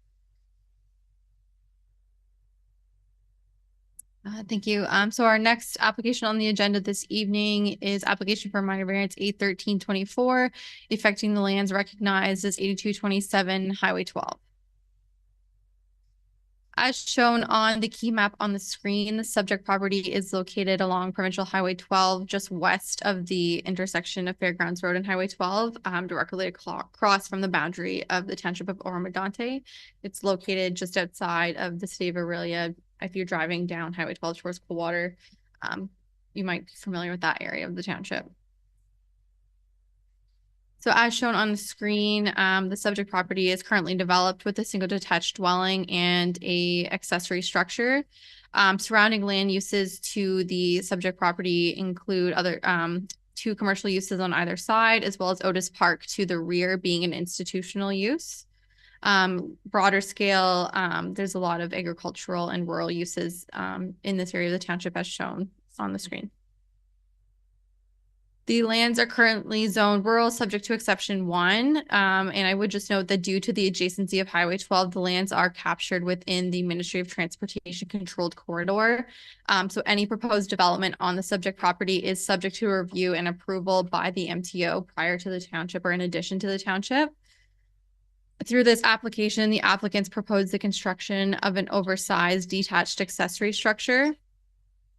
Thank you. So our next application on the agenda this evening is application for minor variance A-13-24, affecting the lands recognized as 8227 Highway 12. As shown on the key map on the screen, the subject property is located along Provincial Highway 12, just west of the intersection of Fairgrounds Road and Highway 12, directly across from the boundary of the township of Oromadante. It's located just outside of the city of Aurelia. If you're driving down Highway 12 towards Coldwater, you might be familiar with that area of the township. So as shown on the screen, the subject property is currently developed with a single detached dwelling and a accessory structure. Surrounding land uses to the subject property include other two commercial uses on either side, as well as Otis Park to the rear being an institutional use. Broader scale, there's a lot of agricultural and rural uses in this area of the township as shown on the screen. The lands are currently zoned rural, subject to exception 1. And I would just note that due to the adjacency of Highway 12, the lands are captured within the Ministry of Transportation controlled corridor. So any proposed development on the subject property is subject to a review and approval by the MTO prior to the township or in addition to the township. Through this application, the applicants proposed the construction of an oversized detached accessory structure.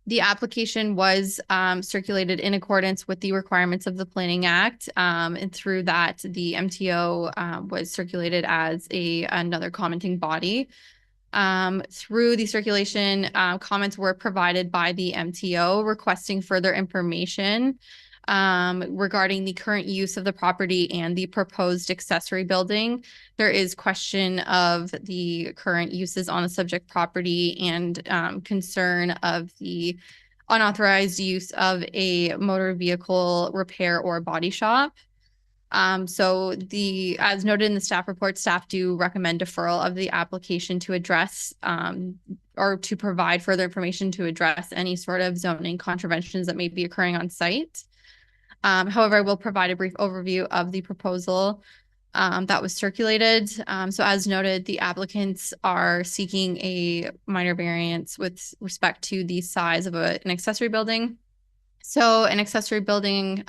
The application was circulated in accordance with the requirements of the Planning Act. And through that, the MTO was circulated as another commenting body. Through the circulation, comments were provided by the MTO requesting further information regarding the current use of the property and the proposed accessory building. There is question of the current uses on the subject property and concern of the unauthorized use of a motor vehicle repair or body shop. So as noted in the staff report, staff do recommend deferral of the application to address or to provide further information to address any sort of zoning contraventions that may be occurring on site. However, I will provide a brief overview of the proposal that was circulated. So as noted, the applicants are seeking a minor variance with respect to the size of an accessory building. So an accessory building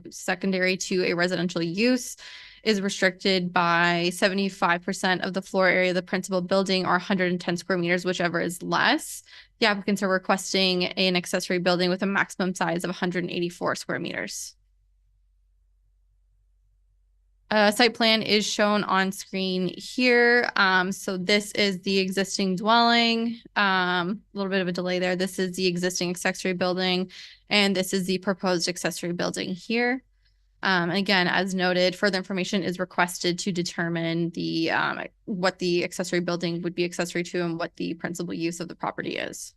secondary to a residential use is restricted by 75% of the floor area of the principal building or 110 square meters, whichever is less. The applicants are requesting an accessory building with a maximum size of 184 square meters. Site plan is shown on screen here. So this is the existing dwelling. A little bit of a delay there. This is the existing accessory building, and this is the proposed accessory building here. Again, as noted, further information is requested to determine the what the accessory building would be accessory to and what the principal use of the property is.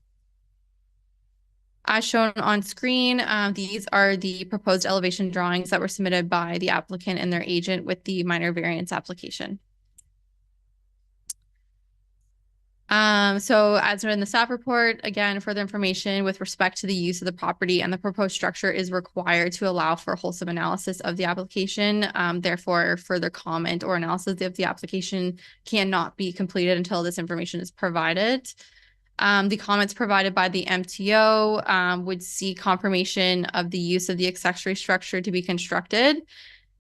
As shown on screen, these are the proposed elevation drawings that were submitted by the applicant and their agent with the minor variance application. So as noted in the staff report, again, further information with respect to the use of the property and the proposed structure is required to allow for wholesome analysis of the application. Therefore, further comment or analysis of the application cannot be completed until this information is provided. The comments provided by the MTO would see confirmation of the use of the accessory structure to be constructed.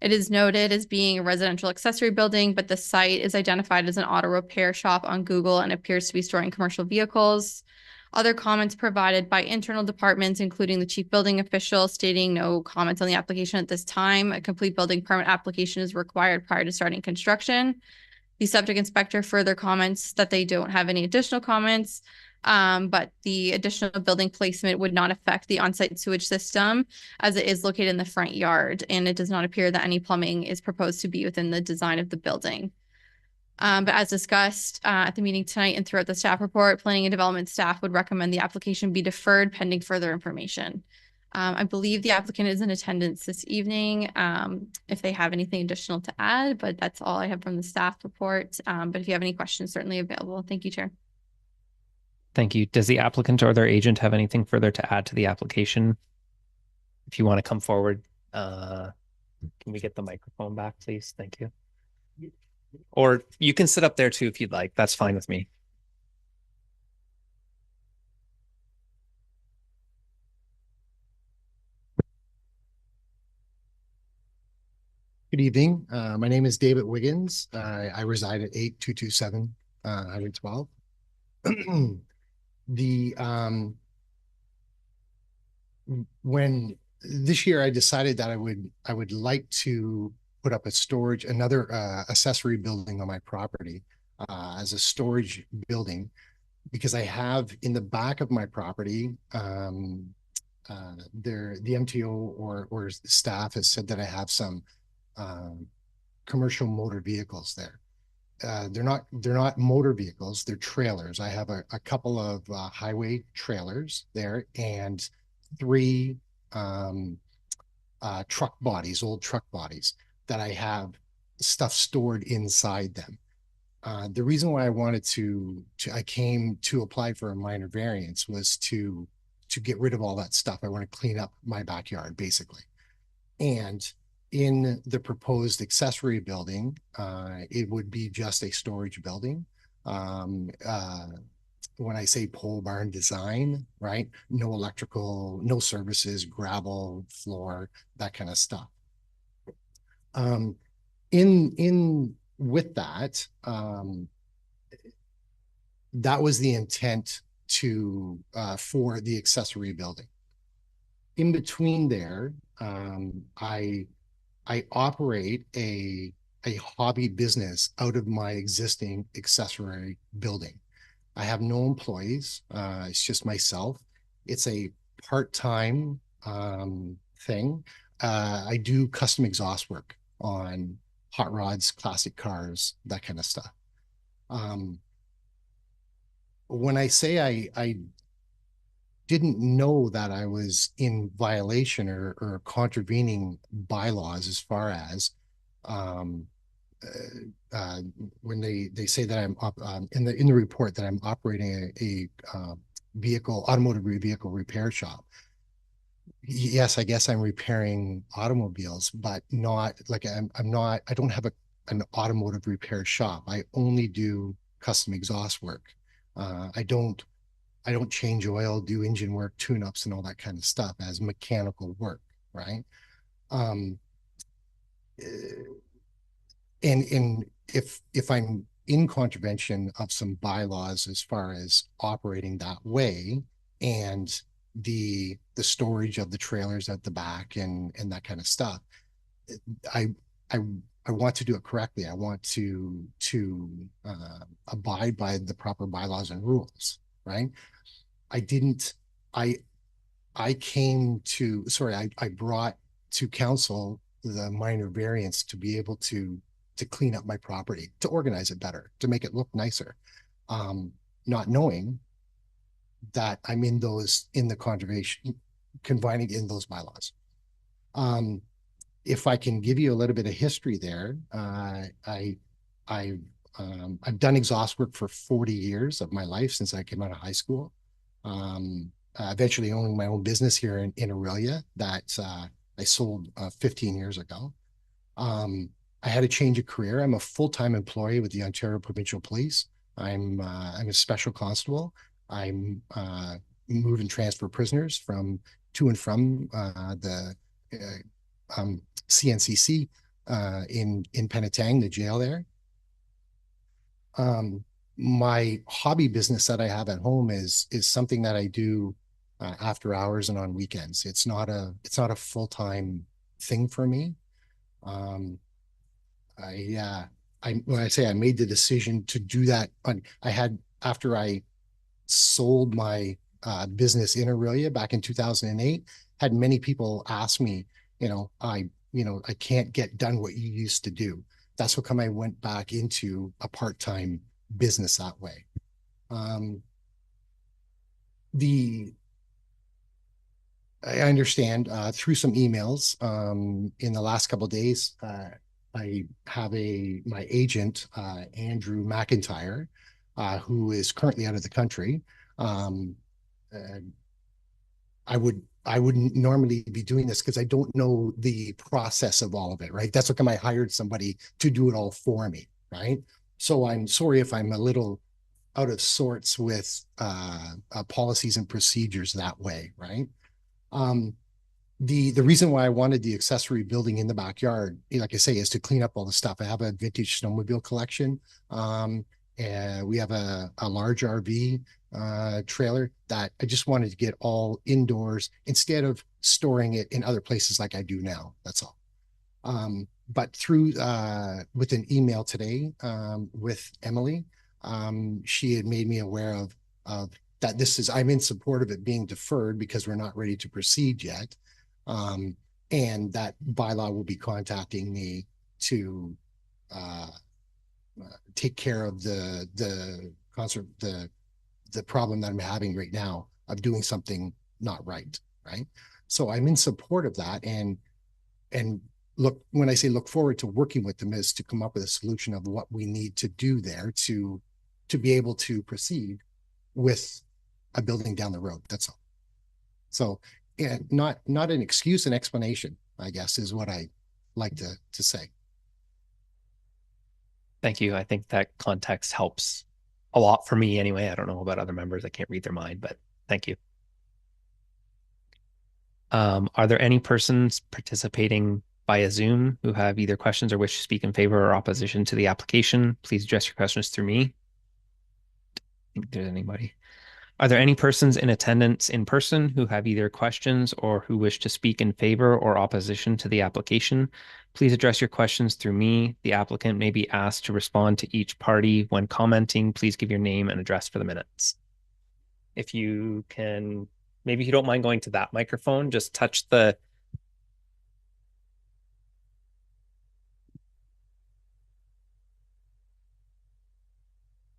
It is noted as being a residential accessory building, but the site is identified as an auto repair shop on Google and appears to be storing commercial vehicles. Other comments provided by internal departments, including the chief building official, stating no comments on the application at this time. A complete building permit application is required prior to starting construction. The subject inspector further comments that they don't have any additional comments. But the additional building placement would not affect the on-site sewage system as it is located in the front yard, and it does not appear that any plumbing is proposed to be within the design of the building. But as discussed at the meeting tonight and throughout the staff report, planning and development staff would recommend the application be deferred pending further information. I believe the applicant is in attendance this evening if they have anything additional to add, but that's all I have from the staff report. But if you have any questions, certainly available. Thank you, Chair. Thank you. Does the applicant or their agent have anything further to add to the application? If you want to come forward, can we get the microphone back, please? Thank you. Or you can sit up there too if you'd like. That's fine with me. Good evening. My name is David Wiggins. I reside at 8227 Highway 12. When this year I decided that I would like to put up another accessory building on my property as a storage building, because I have in the back of my property the MTO or staff has said that I have some commercial motor vehicles there. They're not motor vehicles, they're trailers. I have a couple of highway trailers there and 3 truck bodies, old truck bodies that I have stuff stored inside them. The reason why I wanted I came to apply for a minor variance was to get rid of all that stuff. I want to clean up my backyard, basically. And in the proposed accessory building, it would be just a storage building. When I say pole barn design, right? No electrical, no services, gravel, floor, that kind of stuff. With that, that was the intent for the accessory building. In between there, I operate a hobby business out of my existing accessory building. I have no employees. It's just myself. It's a part-time thing. I do custom exhaust work on hot rods, classic cars, that kind of stuff. When I say I didn't know that I was in violation or contravening bylaws, as far as when they say that I'm in the report that I'm operating a automotive vehicle repair shop. Yes, I guess I'm repairing automobiles, but not like I don't have an automotive repair shop. I only do custom exhaust work. I don't change oil, do engine work, tune-ups, and all that kind of stuff as mechanical work, right? And if I'm in contravention of some bylaws as far as operating that way, and the storage of the trailers at the back and that kind of stuff, I want to do it correctly. I want to abide by the proper bylaws and rules, right? I brought to council the minor variance to be able to clean up my property, to organize it better, to make it look nicer, not knowing that I'm in the confining in those bylaws. If I can give you a little bit of history there, I've done exhaust work for 40 years of my life since I came out of high school. Eventually owning my own business here in Aurelia that I sold 15 years ago. I had a change of career. I'm a full-time employee with the Ontario Provincial Police. I'm a special constable. I move and transfer prisoners to and from the CNCC in Penetang, the jail there. My hobby business that I have at home is something that I do after hours and on weekends. It's not a full-time thing for me. When I say I made the decision to do that, after I sold my business in Aurelia back in 2008, had many people ask me, I can't get done what you used to do. That's how come I went back into a part-time business that way. I understand through some emails in the last couple of days, I have my agent, Andrew McIntyre, who is currently out of the country. I wouldn't normally be doing this because I don't know the process of all of it, right? That's how come I hired somebody to do it all for me, right? So I'm sorry if I'm a little out of sorts with policies and procedures that way, right? The reason why I wanted the accessory building in the backyard, like I say, is to clean up all the stuff. I have a vintage snowmobile collection. And we have a large RV trailer that I just wanted to get all indoors instead of storing it in other places like I do now. That's all. But through with an email today with Emily, she had made me aware of that I'm in support of it being deferred because we're not ready to proceed yet. And that bylaw will be contacting me to take care of the problem that I'm having right now of doing something not right, right? So I'm in support of that, and when I say look forward to working with them, is to come up with a solution of what we need to do there to be able to proceed with a building down the road. That's all. So, yeah, not an excuse, an explanation, I guess, is what I like to say. Thank you. I think that context helps a lot for me anyway. I don't know about other members. I can't read their mind, but thank you. Are there any persons participating via Zoom who have either questions or wish to speak in favor or opposition to the application? Please address your questions through me. I think there's anybody. Are there any persons in attendance in person who have either questions or who wish to speak in favor or opposition to the application? Please address your questions through me. The applicant may be asked to respond to each party. When commenting, please give your name and address for the minutes. If you can, maybe if you don't mind going to that microphone, just touch the...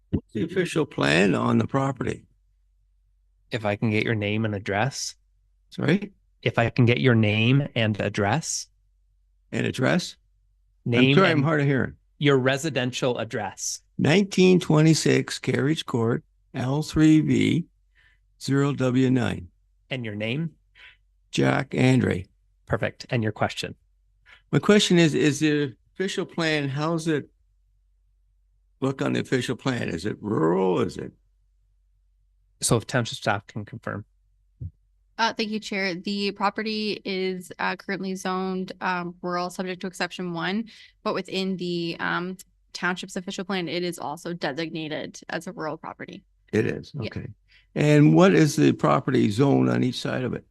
What's the official plan on the property? If I can get your name and address. Sorry? If I can get your name and address. And address? Name. I'm sorry, I'm hard of hearing. Your residential address. 1926 Carriage Court, L3V, 0W9. And your name? Jack Andre. Perfect. And your question? My question is the official plan, how's it look on the official plan? Is it rural? Is it? So if township staff can confirm. Thank you, Chair. The property is currently zoned rural, subject to exception 1, but within the township's official plan, it is also designated as a rural property. It is, Yeah. okay. And what is the property zone on each side of it?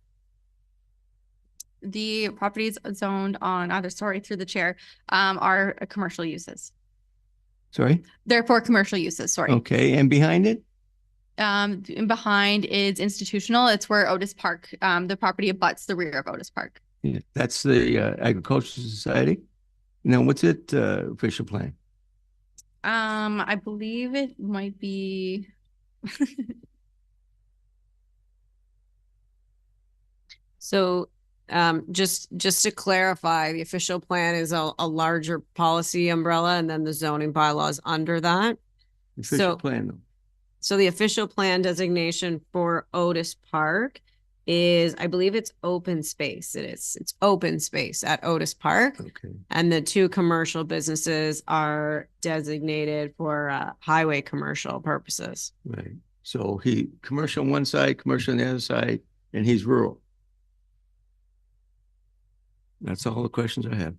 The properties zoned on either, through the chair, are commercial uses. Sorry? They're for commercial uses, sorry. Okay, and behind it? And behind is institutional. It's where Otis Park, the property abuts the rear of Otis Park. Yeah, that's the Agricultural Society. Now, what's it official plan? I believe it might be. So just to clarify, the official plan is a larger policy umbrella, and then the zoning bylaws under that. Official plan, though. So the official plan designation for Otis Park is, I believe it's open space. It's open space at Otis Park. Okay. And the 2 commercial businesses are designated for highway commercial purposes. Right. So he commercial on one side, commercial on the other side, and he's rural. That's all the questions I have.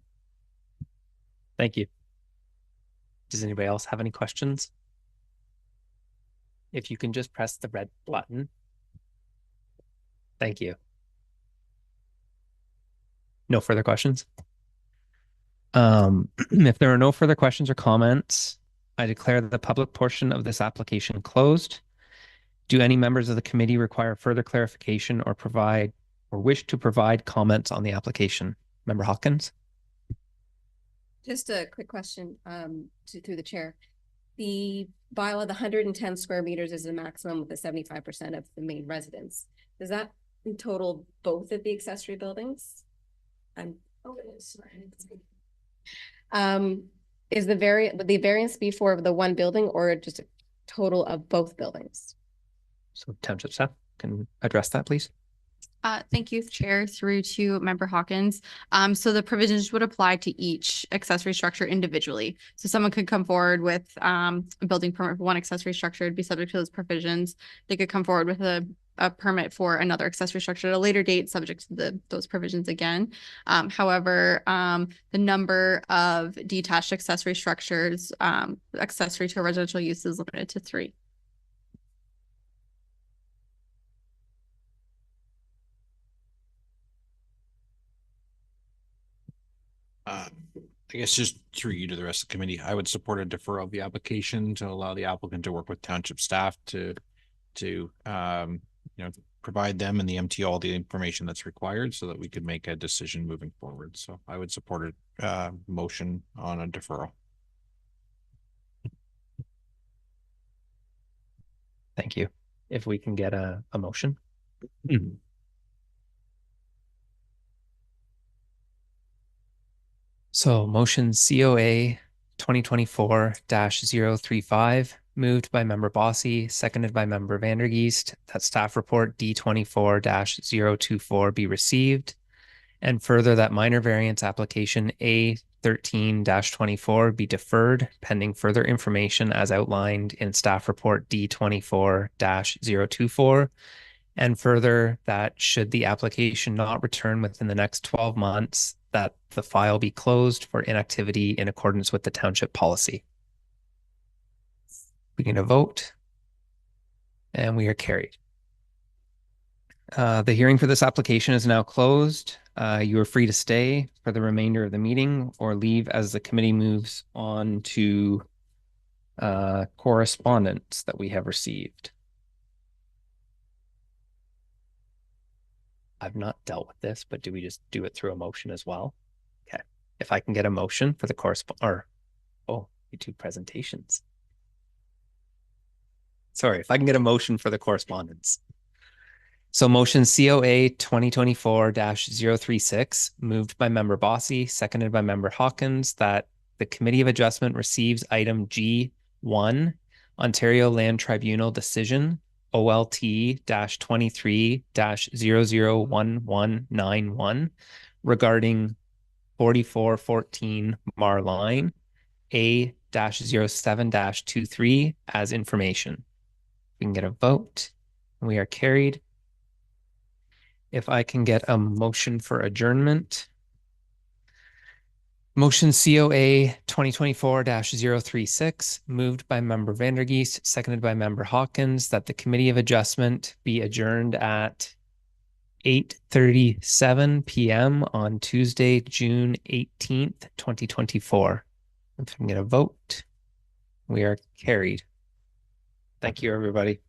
Thank you. Does anybody else have any questions? If you can just press the red button. Thank you. No further questions? If there are no further questions or comments, I declare the public portion of this application closed. Do any members of the committee require further clarification or wish to provide comments on the application? Member Hawkins? Just a quick question through the chair. The bylaw, the 110 square meters is the maximum with the 75% of the main residence. Does that in total both of the accessory buildings? It is. Is the variance be for the one building or just a total of both buildings? So township staff can address that, please. Thank you, Chair, through to Member Hawkins. So the provisions would apply to each accessory structure individually. So someone could come forward with a building permit for one accessory structure, it'd be subject to those provisions. They could come forward with a permit for another accessory structure at a later date, subject to those provisions again. However, the number of detached accessory structures accessory to a residential use is limited to 3. I guess just through you to the rest of the committee, I would support a deferral of the application to allow the applicant to work with township staff to provide them and the MT all the information that's required so that we could make a decision moving forward. So I would support a motion on a deferral. Thank you. If we can get a motion. So motion COA 2024-035, moved by member Bossy, seconded by member Vandergeest, that staff report D24-024 be received. And further, that minor variance application A13-24 be deferred pending further information as outlined in staff report D24-024. And further, that should the application not return within the next 12 months, that the file be closed for inactivity in accordance with the township policy. We can vote, and we are carried. The hearing for this application is now closed. You are free to stay for the remainder of the meeting or leave as the committee moves on to correspondence that we have received. I've not dealt with this, but do we just do it through a motion as well? Okay. If I can get a motion for the you do presentations. Sorry, if I can get a motion for the correspondence. So motion COA 2024-036, moved by member Bossy, seconded by member Hawkins, that the Committee of Adjustment receives item G1, Ontario Land Tribunal decision, OLT-23-001191, regarding 4414 Marr line, A-07-23 as information. We can get a vote, and we are carried. If I can get a motion for adjournment. Motion COA 2024-036, moved by member Vandergeest, seconded by member Hawkins, that the Committee of Adjustment be adjourned at 8:37 p.m. on Tuesday, June 18th, 2024. If I can get a vote, we are carried. Thank you, everybody.